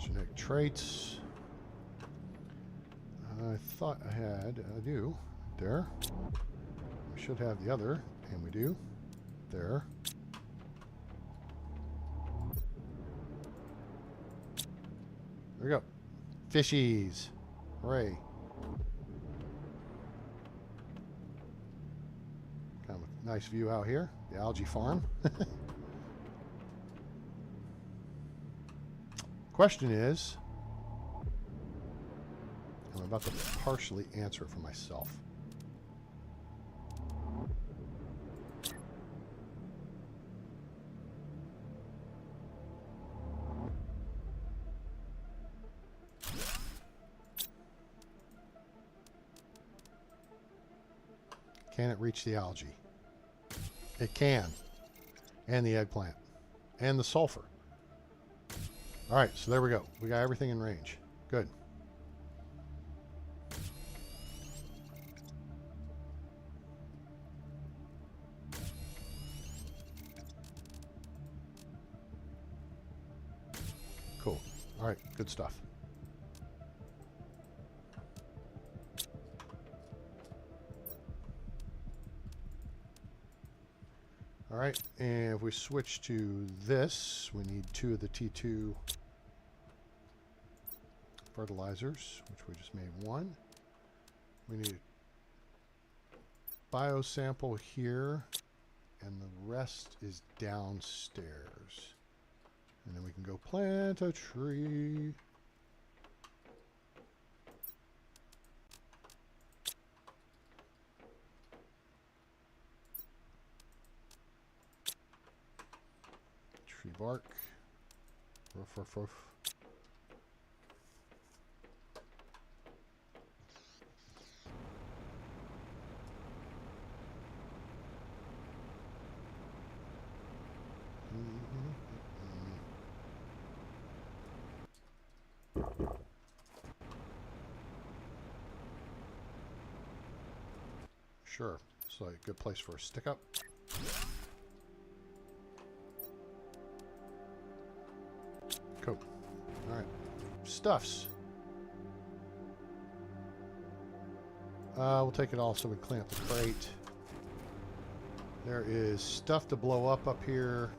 Genetic traits. I thought I had. I do. There. We should have the other, and we do. There. There we go. Fishies. Hooray. Kind of a nice view out here. The algae farm. Question is, I'm about to partially answer it for myself. Can it reach the algae? It can. And the eggplant. And the sulfur. All right, so there we go. We got everything in range. Good. Cool. All right, good stuff. All right, and if we switch to this, we need 2 of the T2 fertilizers, which we just made 1. We need a biosample here, and the rest is downstairs. And then we can go plant a tree. Tree bark. Roof, roof, roof. Sure. It's like a good place for a stick up. Cool. All right. Stuffs. We'll take it all so we clean up the crate. There is stuff to blow up here.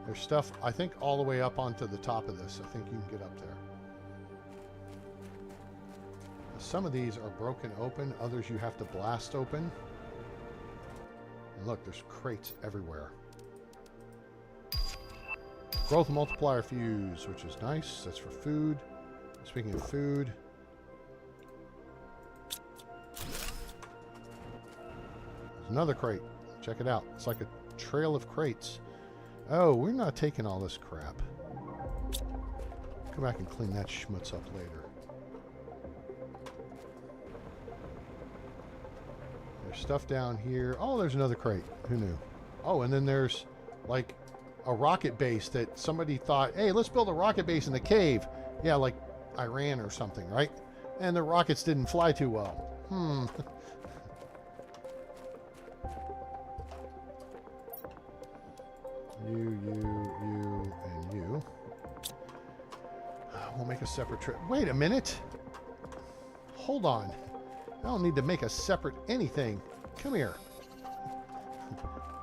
There's stuff, I think, all the way up onto the top of this. I think you can get up there. Some of these are broken open. Others you have to blast open. And look, there's crates everywhere. Growth multiplier fuse, which is nice. That's for food. Speaking of food. There's another crate. Check it out. It's like a trail of crates. Oh, we're not taking all this crap. Come back and clean that schmutz up later. There's stuff down here. Oh, there's another crate. Who knew? Oh, and then there's like a rocket base that somebody thought, hey, let's build a rocket base in the cave. Yeah, like Iran or something, right? And the rockets didn't fly too well. You, and you. We'll make a separate trip. Wait a minute. Hold on. I don't need to make a separate anything. Come here.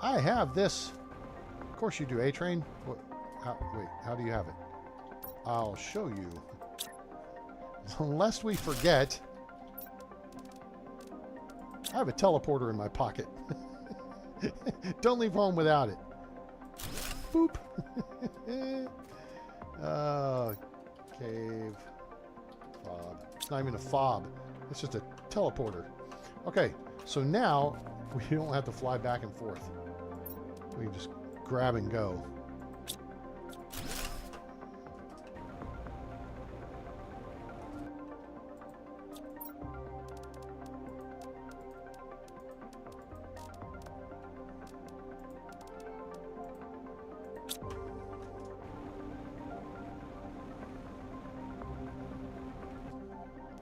I have this. Of course you do, A-Train. Wait, how do you have it? I'll show you. Lest we forget, I have a teleporter in my pocket. Don't leave home without it. Boop. Cave. Fob. It's not even a fob. It's just a teleporter. Okay, so now we don't have to fly back and forth. We can just grab and go.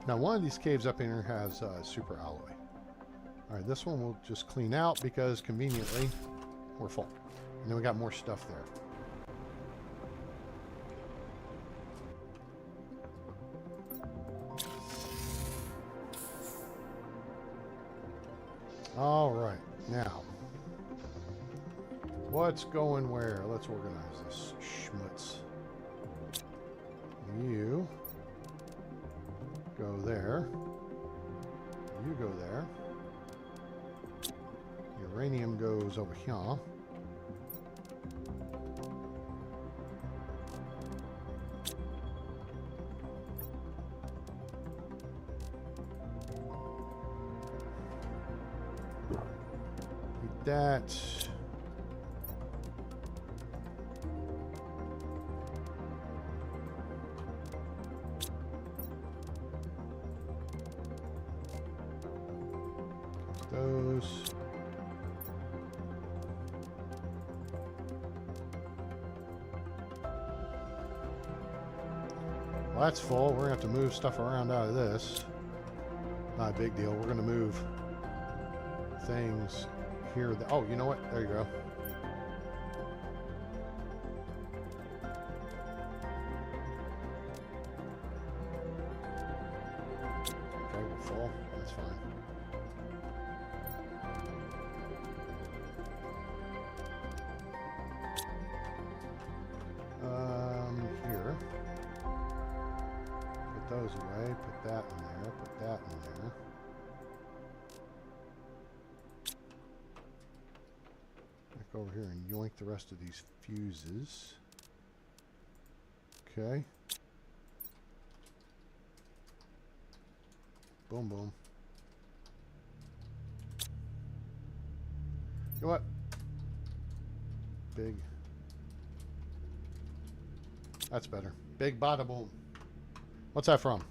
Now, one of these caves up in here has super alloy. All right, this one we'll just clean out because conveniently we're full. And then we got more stuff there. All right, now, what's going where? Let's organize this schmutz. You go there. You go there. Uranium goes over here. Like that. Those. Well, that's full. We're going to have to move stuff around out of this. Not a big deal. We're going to move things here. Oh, you know what? There you go. Okay, we're full. That's fine. Here. Put those away. Put that in there. Put that in there. Back over here and yoink the rest of these fuses. Okay. Boom, boom. You know what? Big. That's better. Big bada boom. What's that from?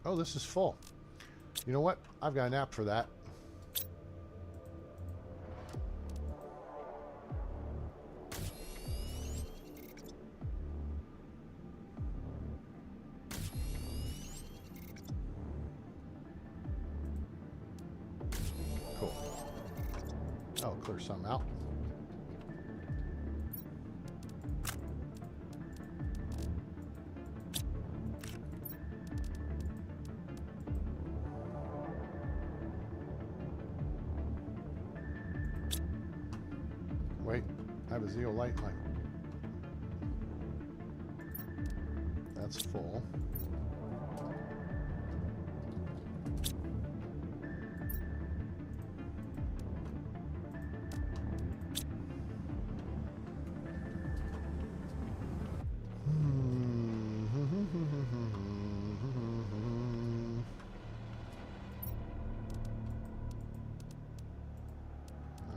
Oh, this is full. You know what? I've got an app for that. Cool. I'll clear some out. Wait, I have a zeolite line. That's full.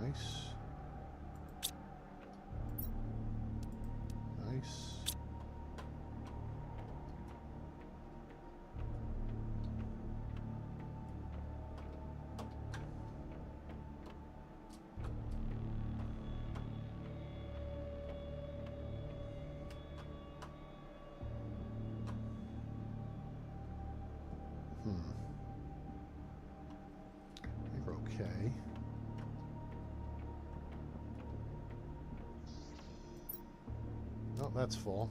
Nice. Okay. Oh, that's full.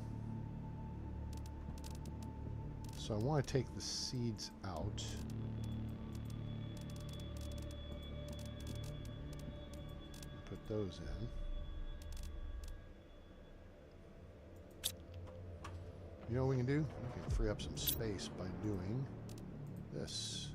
So I want to take the seeds out. Put those in. You know what we can do? We can free up some space by doing this.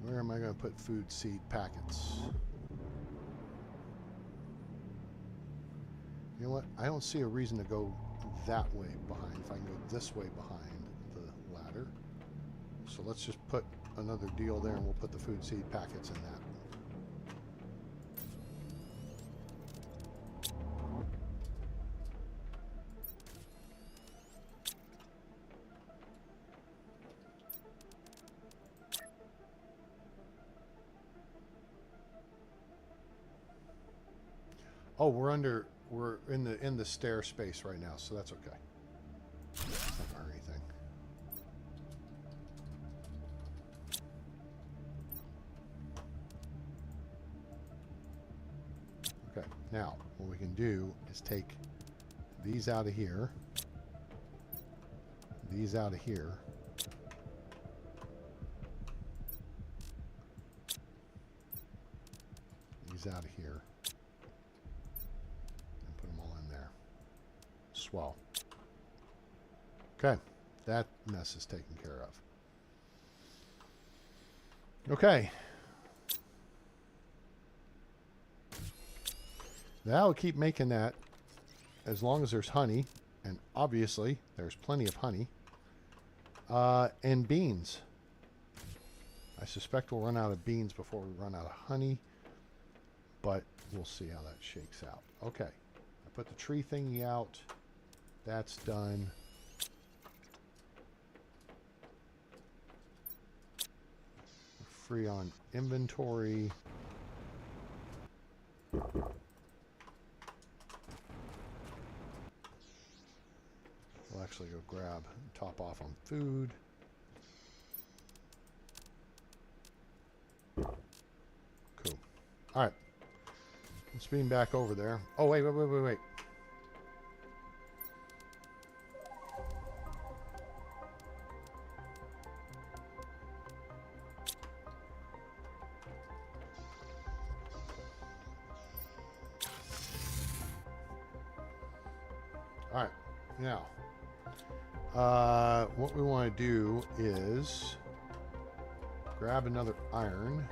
Where am I going to put food seed packets? You know what? I don't see a reason to go that way behind. If I can go this way behind the ladder. So let's just put another deal there and we'll put the food seed packets in that. Oh, we're in the stair space right now, so that's okay. It's not gonna hurt anything. Okay, now what we can do is take these out of here, these out of here, these out of here. Swell. Okay, that mess is taken care of. Okay. Now we'll keep making that as long as there's honey, and obviously there's plenty of honey, and beans. I suspect we'll run out of beans before we run out of honey, but we'll see how that shakes out. Okay, I put the tree thingy out. That's done. Free on inventory. We'll actually go grab and top off on food. Cool. All right. Let's beam back over there. Oh, wait. All right, now, what we want to do is grab another iron.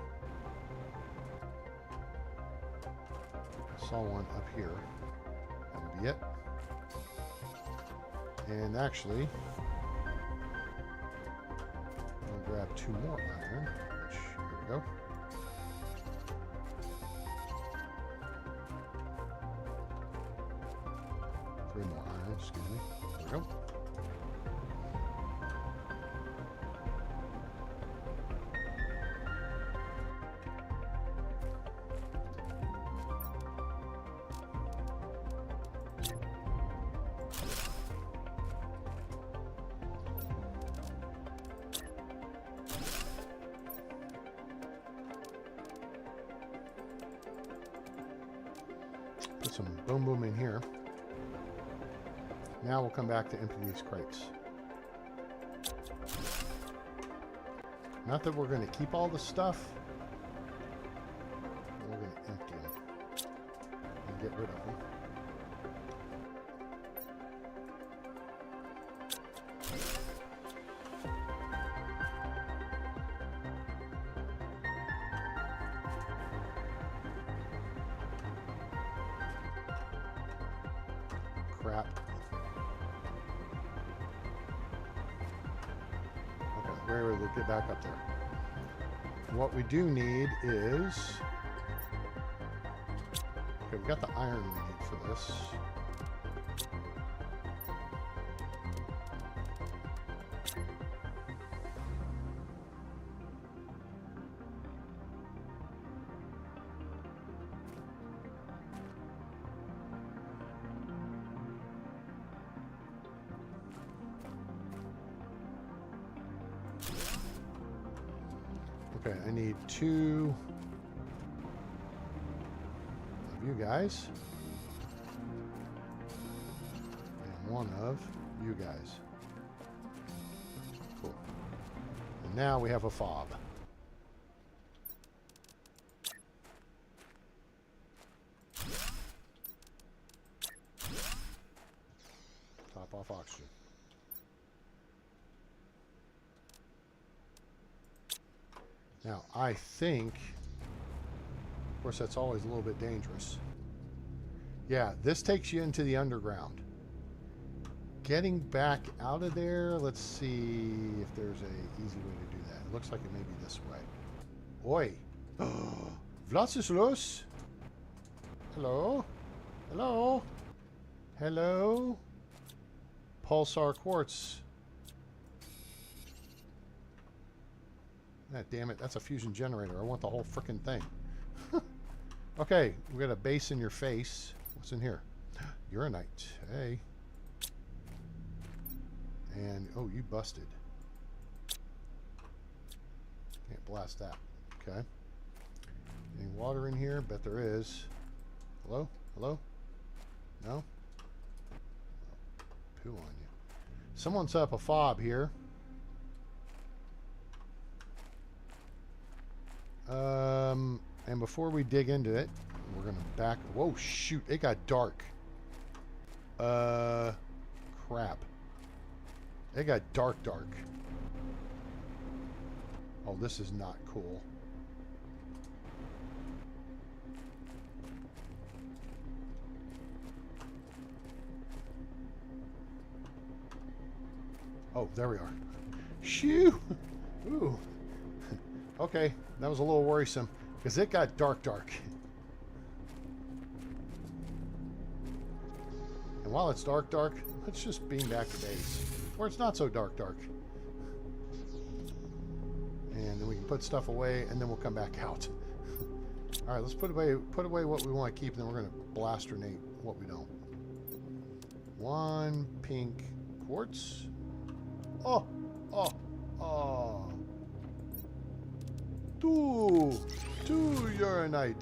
I saw one up here. That would be it. And actually, I'm going to grab 2 more iron, which, here we go. Excuse me. There we go. Put some boom boom in here. Now we'll come back to empty these crates. Not that we're going to keep all the stuff. We're going to empty them and get rid of them. Crap. We'll get back up there. What we do need is, okay, we got the iron we need for this. Okay, I need 2 of you guys. And 1 of you guys. Cool. And now we have a fob. Top off oxygen. Now, I think, of course, that's always a little bit dangerous. Yeah, this takes you into the underground. Getting back out of there, let's see if there's a easy way to do that. It looks like it may be this way. Oi. Was ist los? Hello? Hello? Hello? Pulsar quartz. Ah, damn it, that's a fusion generator. I want the whole frickin' thing. Okay, we got a base in your face. What's in here? Uranite. Hey. And, oh, you busted. Can't blast that. Okay. Any water in here? Bet there is. Hello? Hello? No? Poo on you. Someone's up a fob here. And before we dig into it, we're gonna back. Whoa, shoot! It got dark. Crap. It got dark. Oh, this is not cool. Oh, there we are. Shoo! Ooh. Okay, that was a little worrisome because it got dark. And while it's dark, let's just beam back to base where it's not so dark. And then we can put stuff away, and then we'll come back out. All right, let's put away what we want to keep, and then we're going to blasternate what we don't. 1 pink quartz. Oh. 2 uranite.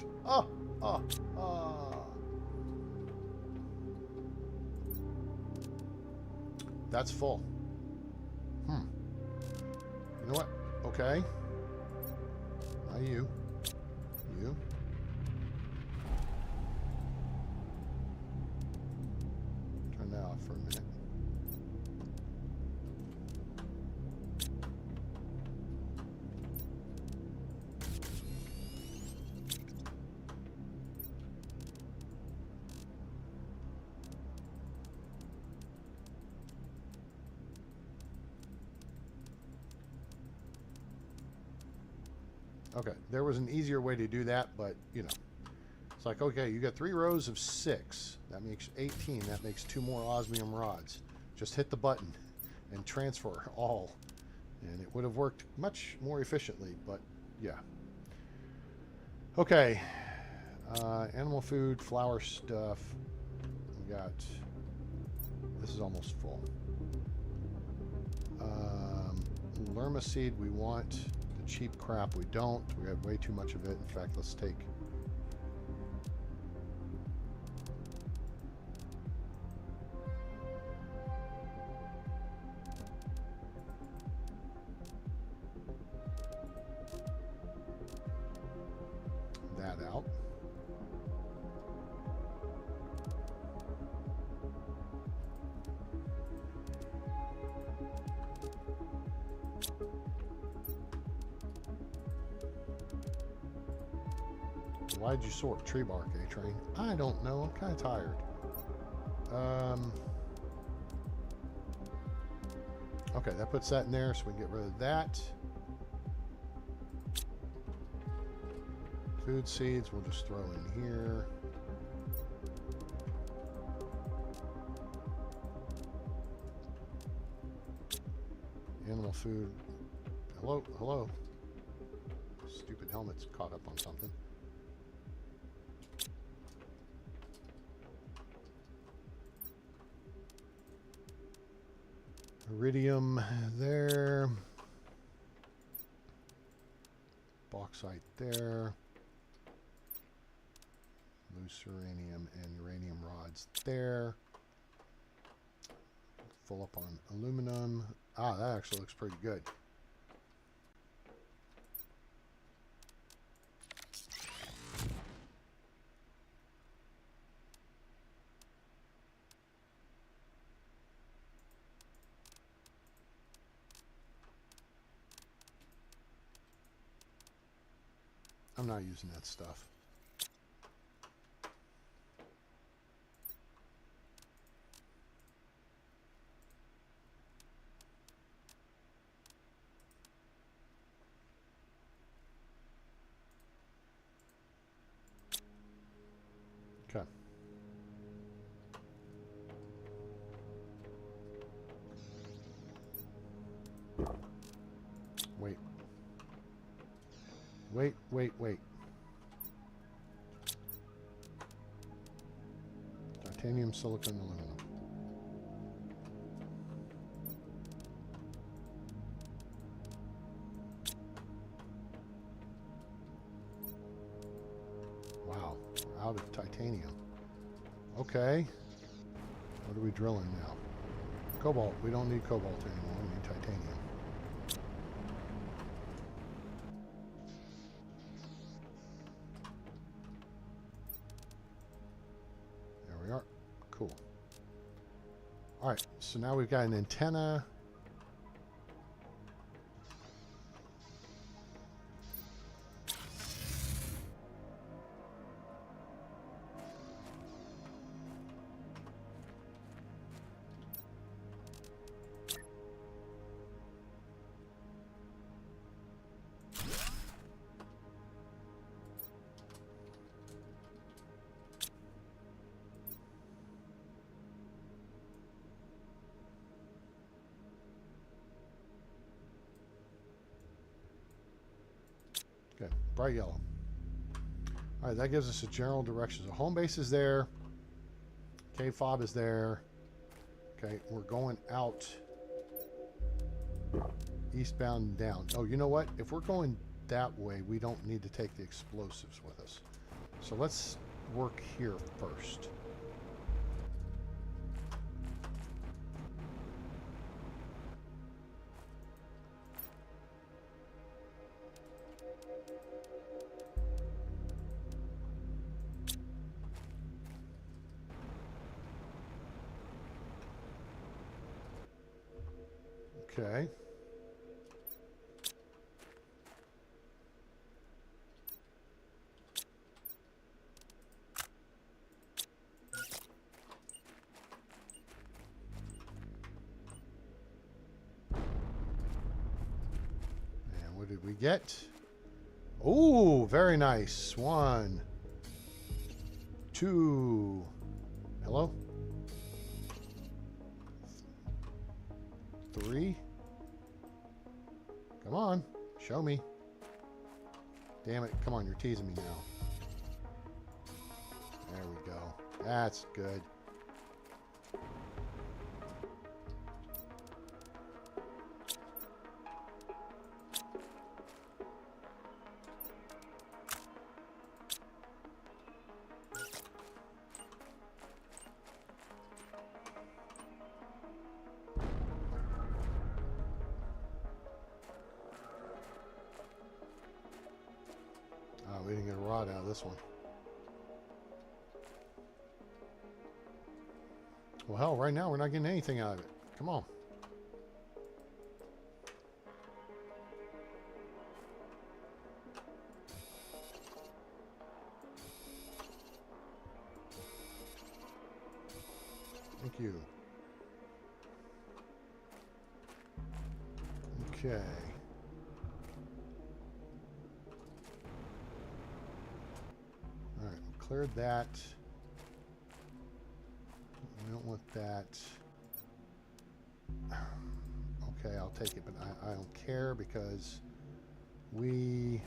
That's full. You know what? Okay. Not you. You. Turn that off for a minute. Okay, there was an easier way to do that, but, you know, it's like, okay, you got 3 rows of 6. That makes 18. That makes 2 more osmium rods. Just hit the button and transfer all. And it would have worked much more efficiently, but, yeah. Okay, animal food, flower stuff. We got, this is almost full. Lerma seed, we want. Cheap crap we don't. We have way too much of it. In fact, let's take that out. Why'd you sort tree bark, A-Train? I don't know. I'm kind of tired. Okay, that puts that in there, so we can get rid of that. Food seeds, we'll just throw in here. Animal food. Hello. Stupid helmet's caught up on something. Iridium there. bauxite there. Loose uranium and uranium rods there. Full up on aluminum. Ah, that actually looks pretty good. I'm not using that stuff. Okay. Wait. Wait, wait, wait. Titanium, silicon, aluminum. Wow, we're out of titanium. Okay. What are we drilling now? Cobalt. We don't need cobalt anymore. We need titanium. There we are. Cool. All right, so now we've got an antenna. Okay, bright yellow. All right, that gives us a general direction. So home base is there. Cave fob is there. Okay, we're going out eastbound and down. Oh, you know what? If we're going that way, we don't need to take the explosives with us. So let's work here first. Okay. And what did we get? Oh, very nice. 1, 2. Hello? 3. Come on, show me. Damn it, come on, you're teasing me now. There we go. That's good. We didn't get a rod out of this one. Well, hell, right now we're not getting anything out of it. Come on. Thank you. Okay. Cleared that. We don't want that. Okay, I'll take it, but I don't care because we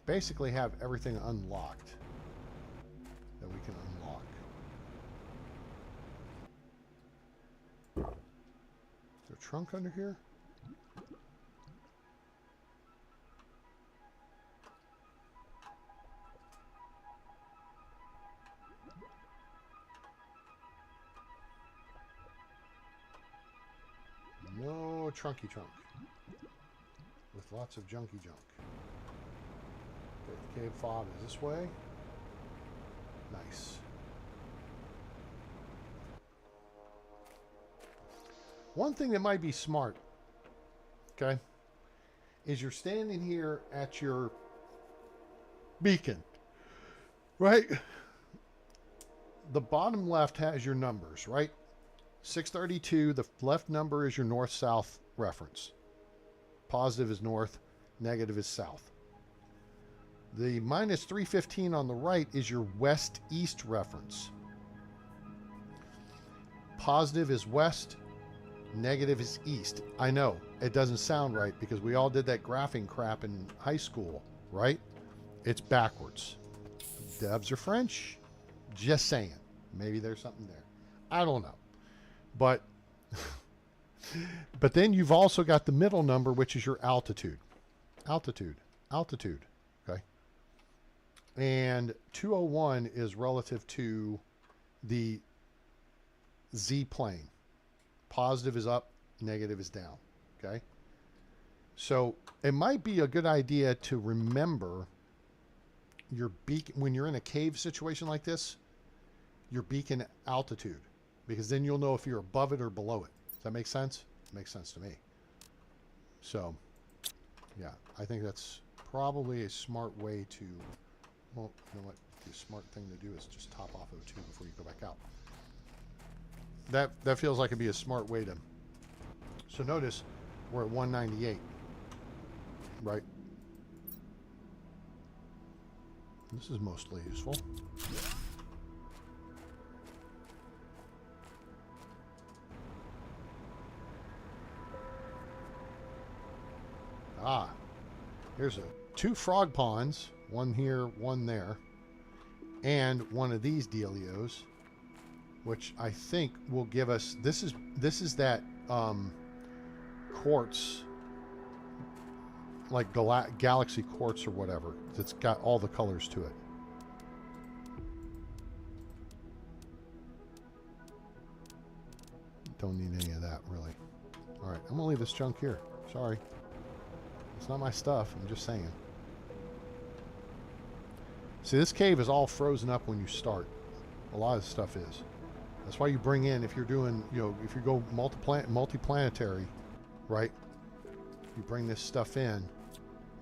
basically have everything unlocked that we can unlock. Is there a trunk under here? trunky trunk. With lots of junky junk. Okay, the cave fob is this way. Nice. One thing that might be smart, okay, is you're standing here at your beacon, right? The bottom left has your numbers, right? 632, the left number is your north-south reference. Positive is north, negative is south. The minus 315 on the right is your west-east reference. Positive is west, negative is east. I know, it doesn't sound right because we all did that graphing crap in high school, right? It's backwards. Devs are French. Just saying. Maybe there's something there. I don't know. But but then you've also got the middle number, which is your altitude. Altitude. Altitude. Okay. And 201 is relative to the Z plane. Positive is up, negative is down. Okay. So it might be a good idea to remember your beacon when you're in a cave situation like this, your beacon altitude, because then you'll know if you're above it or below it. Does that make sense? It makes sense to me. So, yeah, I think that's probably a smart way to, well, you know what? The smart thing to do is just top off O2 before you go back out. That feels like it'd be a smart way to. So notice we're at 198, right? This is mostly useful. Ah, here's two frog ponds, one here, one there, and one of these dealios, which I think will give us. This is that quartz, like galaxy quartz or whatever, that's got all the colors to it. Don't need any of that, really. All right, I'm gonna leave this junk here. Sorry. It's not my stuff, I'm just saying. See, this cave is all frozen up when you start. A lot of the stuff is. That's why you bring in, if you're doing, you know, if you go multiplanetary, right? You bring this stuff in.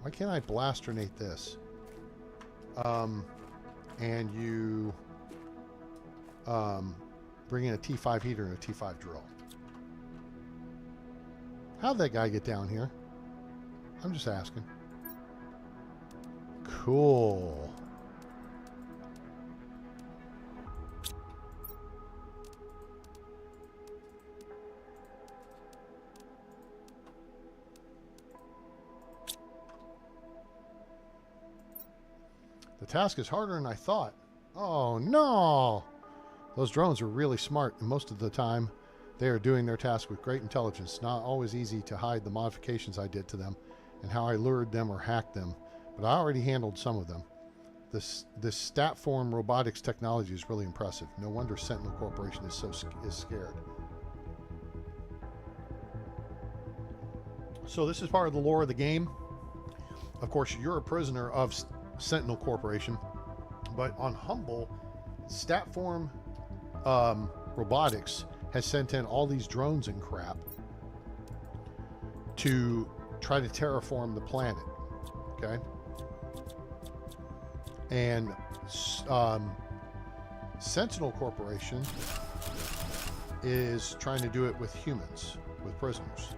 Why can't I blasternate this? And you bring in a T5 heater and a T5 drill. How'd that guy get down here? I'm just asking. Cool. The task is harder than I thought. Oh no! Those drones are really smart, and most of the time they are doing their task with great intelligence. Not always easy to hide the modifications I did to them and how I lured them or hacked them, but I already handled some of them. This Statform robotics technology is really impressive. No wonder Sentinel Corporation is scared. So this is part of the lore of the game. Of course, you're a prisoner of Sentinel Corporation, but on Humble, Statform Robotics has sent in all these drones and crap to try to terraform the planet, okay? And Sentinel Corporation is trying to do it with humans, with prisoners.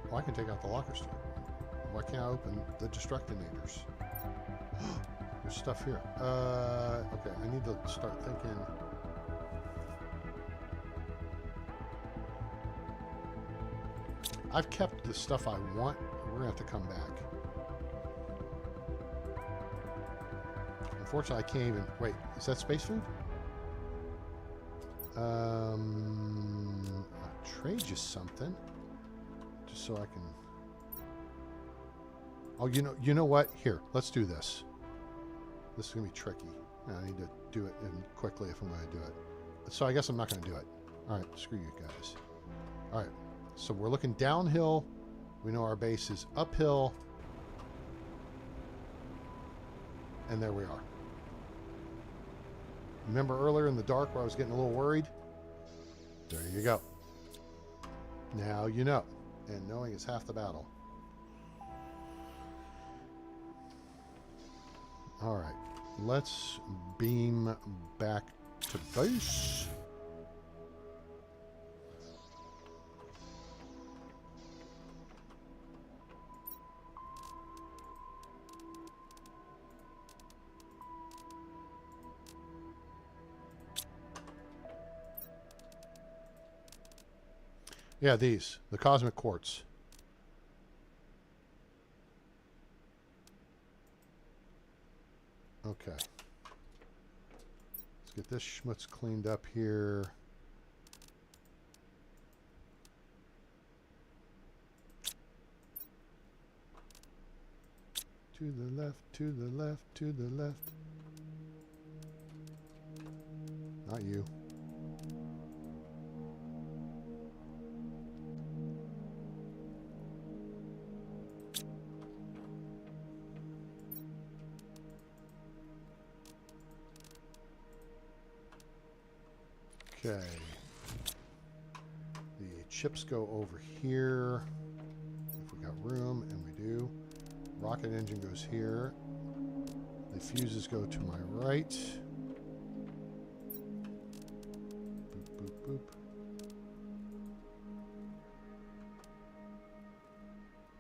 Well, I can take out the locker store. Why can't I open the destructinators? There's stuff here. Okay, I need to start thinking. I've kept the stuff I want. We're gonna have to come back. Unfortunately, I can't even. Wait, is that space food? I'll trade you something, just so I can. Oh, you know what? Here, let's do this. This is gonna be tricky. I need to do it quickly if I'm gonna do it. So I guess I'm not gonna do it. Alright, screw you guys. Alright, so we're looking downhill. We know our base is uphill. And there we are. Remember earlier in the dark where I was getting a little worried? There you go. Now you know. And knowing is half the battle. Alright, let's beam back to base. Yeah, these. The cosmic quartz. Okay. Let's get this schmutz cleaned up here. To the left, to the left, to the left. Not you. Okay. The chips go over here. If we got room, and we do. Rocket engine goes here. The fuses go to my right. Boop, boop,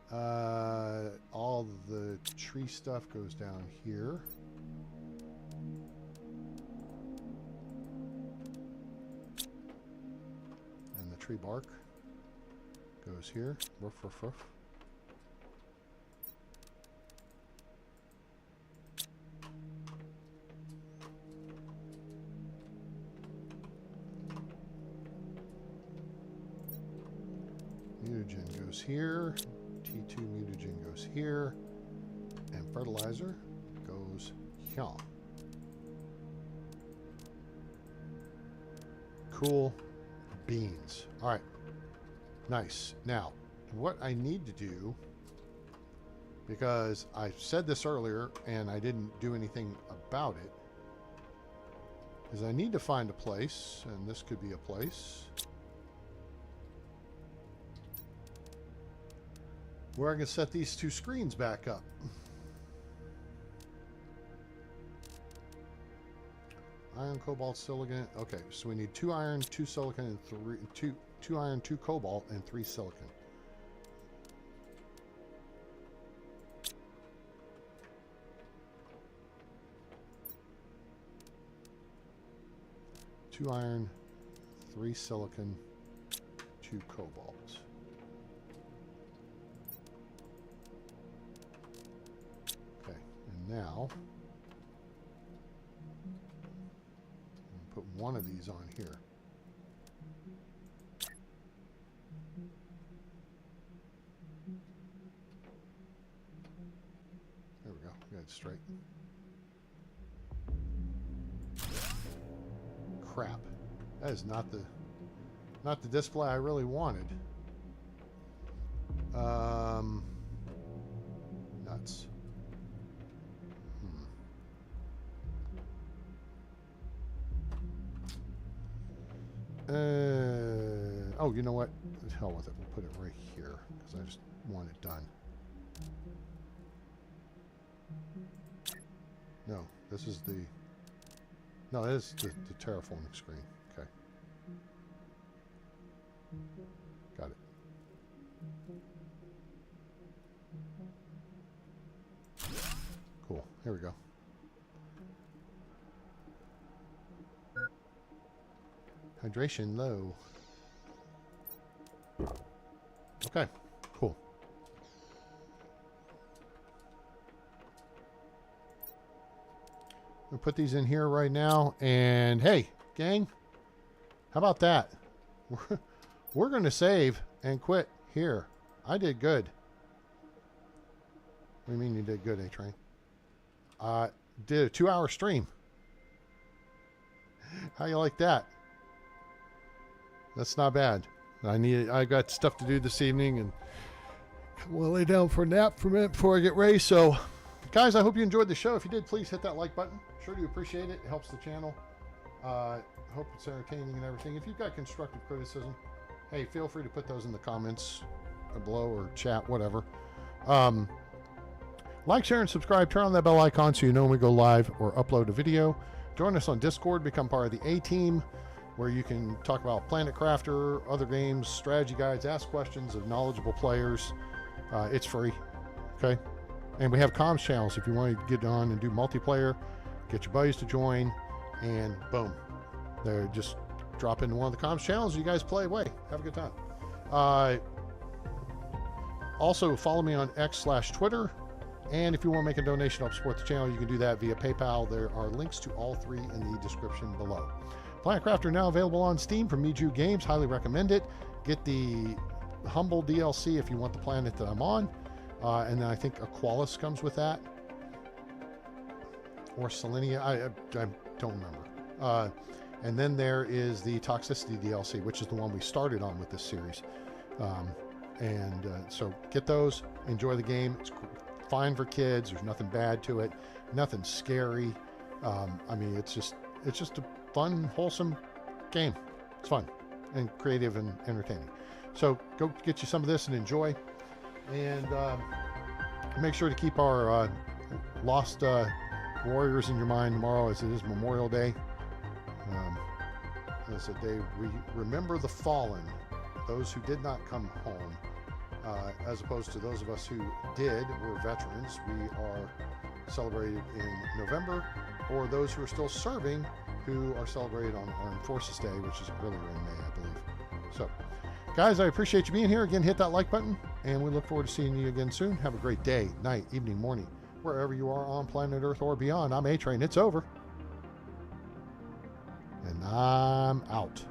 boop. All the tree stuff goes down here. Tree bark goes here. Ruff, ruff, ruff. Mutagen goes here. T2 mutagen goes here. And fertilizer goes here. Cool. Beans. All right. Nice. Now, what I need to do, because I said this earlier and I didn't do anything about it, is I need to find a place, and this could be a place, where I can set these two screens back up. Iron, cobalt, silicon. Okay, so we need 2 iron, 2 silicon, and 2 iron, 2 cobalt, and 3 silicon. Two iron, 3 silicon, 2 cobalt. Okay, and now put one of these on here. There we go. Got it straight. Crap. That is not the display I really wanted. Nuts. Oh, you know what? The hell with it. We'll put it right here because I just want it done. No, this is the... No, that is the terraforming screen. Okay. Got it. Cool. Here we go. Hydration low. Okay, cool. We'll put these in here right now, and hey, gang, how about that? We're going to save and quit here. I did good. What do you mean you did good, A-Train? Did a 2-hour stream. How you like that? That's not bad. I got stuff to do this evening, and we'll lay down for a nap for a minute before I get ready. So, guys, I hope you enjoyed the show. If you did, please hit that like button. Sure do appreciate it. It helps the channel. Hope it's entertaining and everything. If you've got constructive criticism, hey, feel free to put those in the comments below or chat, whatever. Like, share, and subscribe. Turn on that bell icon so you know when we go live or upload a video. Join us on Discord. Become part of the A-Team, where you can talk about PlanetCrafter, other games, strategy guides, ask questions of knowledgeable players. It's free, okay? And we have comms channels if you want to get on and do multiplayer, get your buddies to join, and boom. They're just drop into one of the comms channels, you guys play away. Have a good time. Also, follow me on X/Twitter. And if you want to make a donation to help support the channel, you can do that via PayPal. There are links to all three in the description below. PlanetCrafter now available on Steam from Miju Games. Highly recommend it. Get the Humble DLC if you want the planet that I'm on. And then I think Aqualis comes with that. Or Selenia. I don't remember. And then there is the Toxicity DLC, which is the one we started on with this series. So get those. Enjoy the game. It's fine for kids. There's nothing bad to it. Nothing scary. I mean, it's just a fun, wholesome game. It's fun and creative and entertaining. So go get you some of this and enjoy. And make sure to keep our lost warriors in your mind tomorrow, as it is Memorial Day. It's a day we remember the fallen, those who did not come home, as opposed to those of us who did. We're veterans. We are celebrated in November, or those who are still serving, who are celebrated on Armed Forces Day, which is earlier in May, I believe. So, guys, I appreciate you being here. Again, hit that like button, and we look forward to seeing you again soon. Have a great day, night, evening, morning, wherever you are on planet Earth or beyond. I'm A-Train. It's over. And I'm out.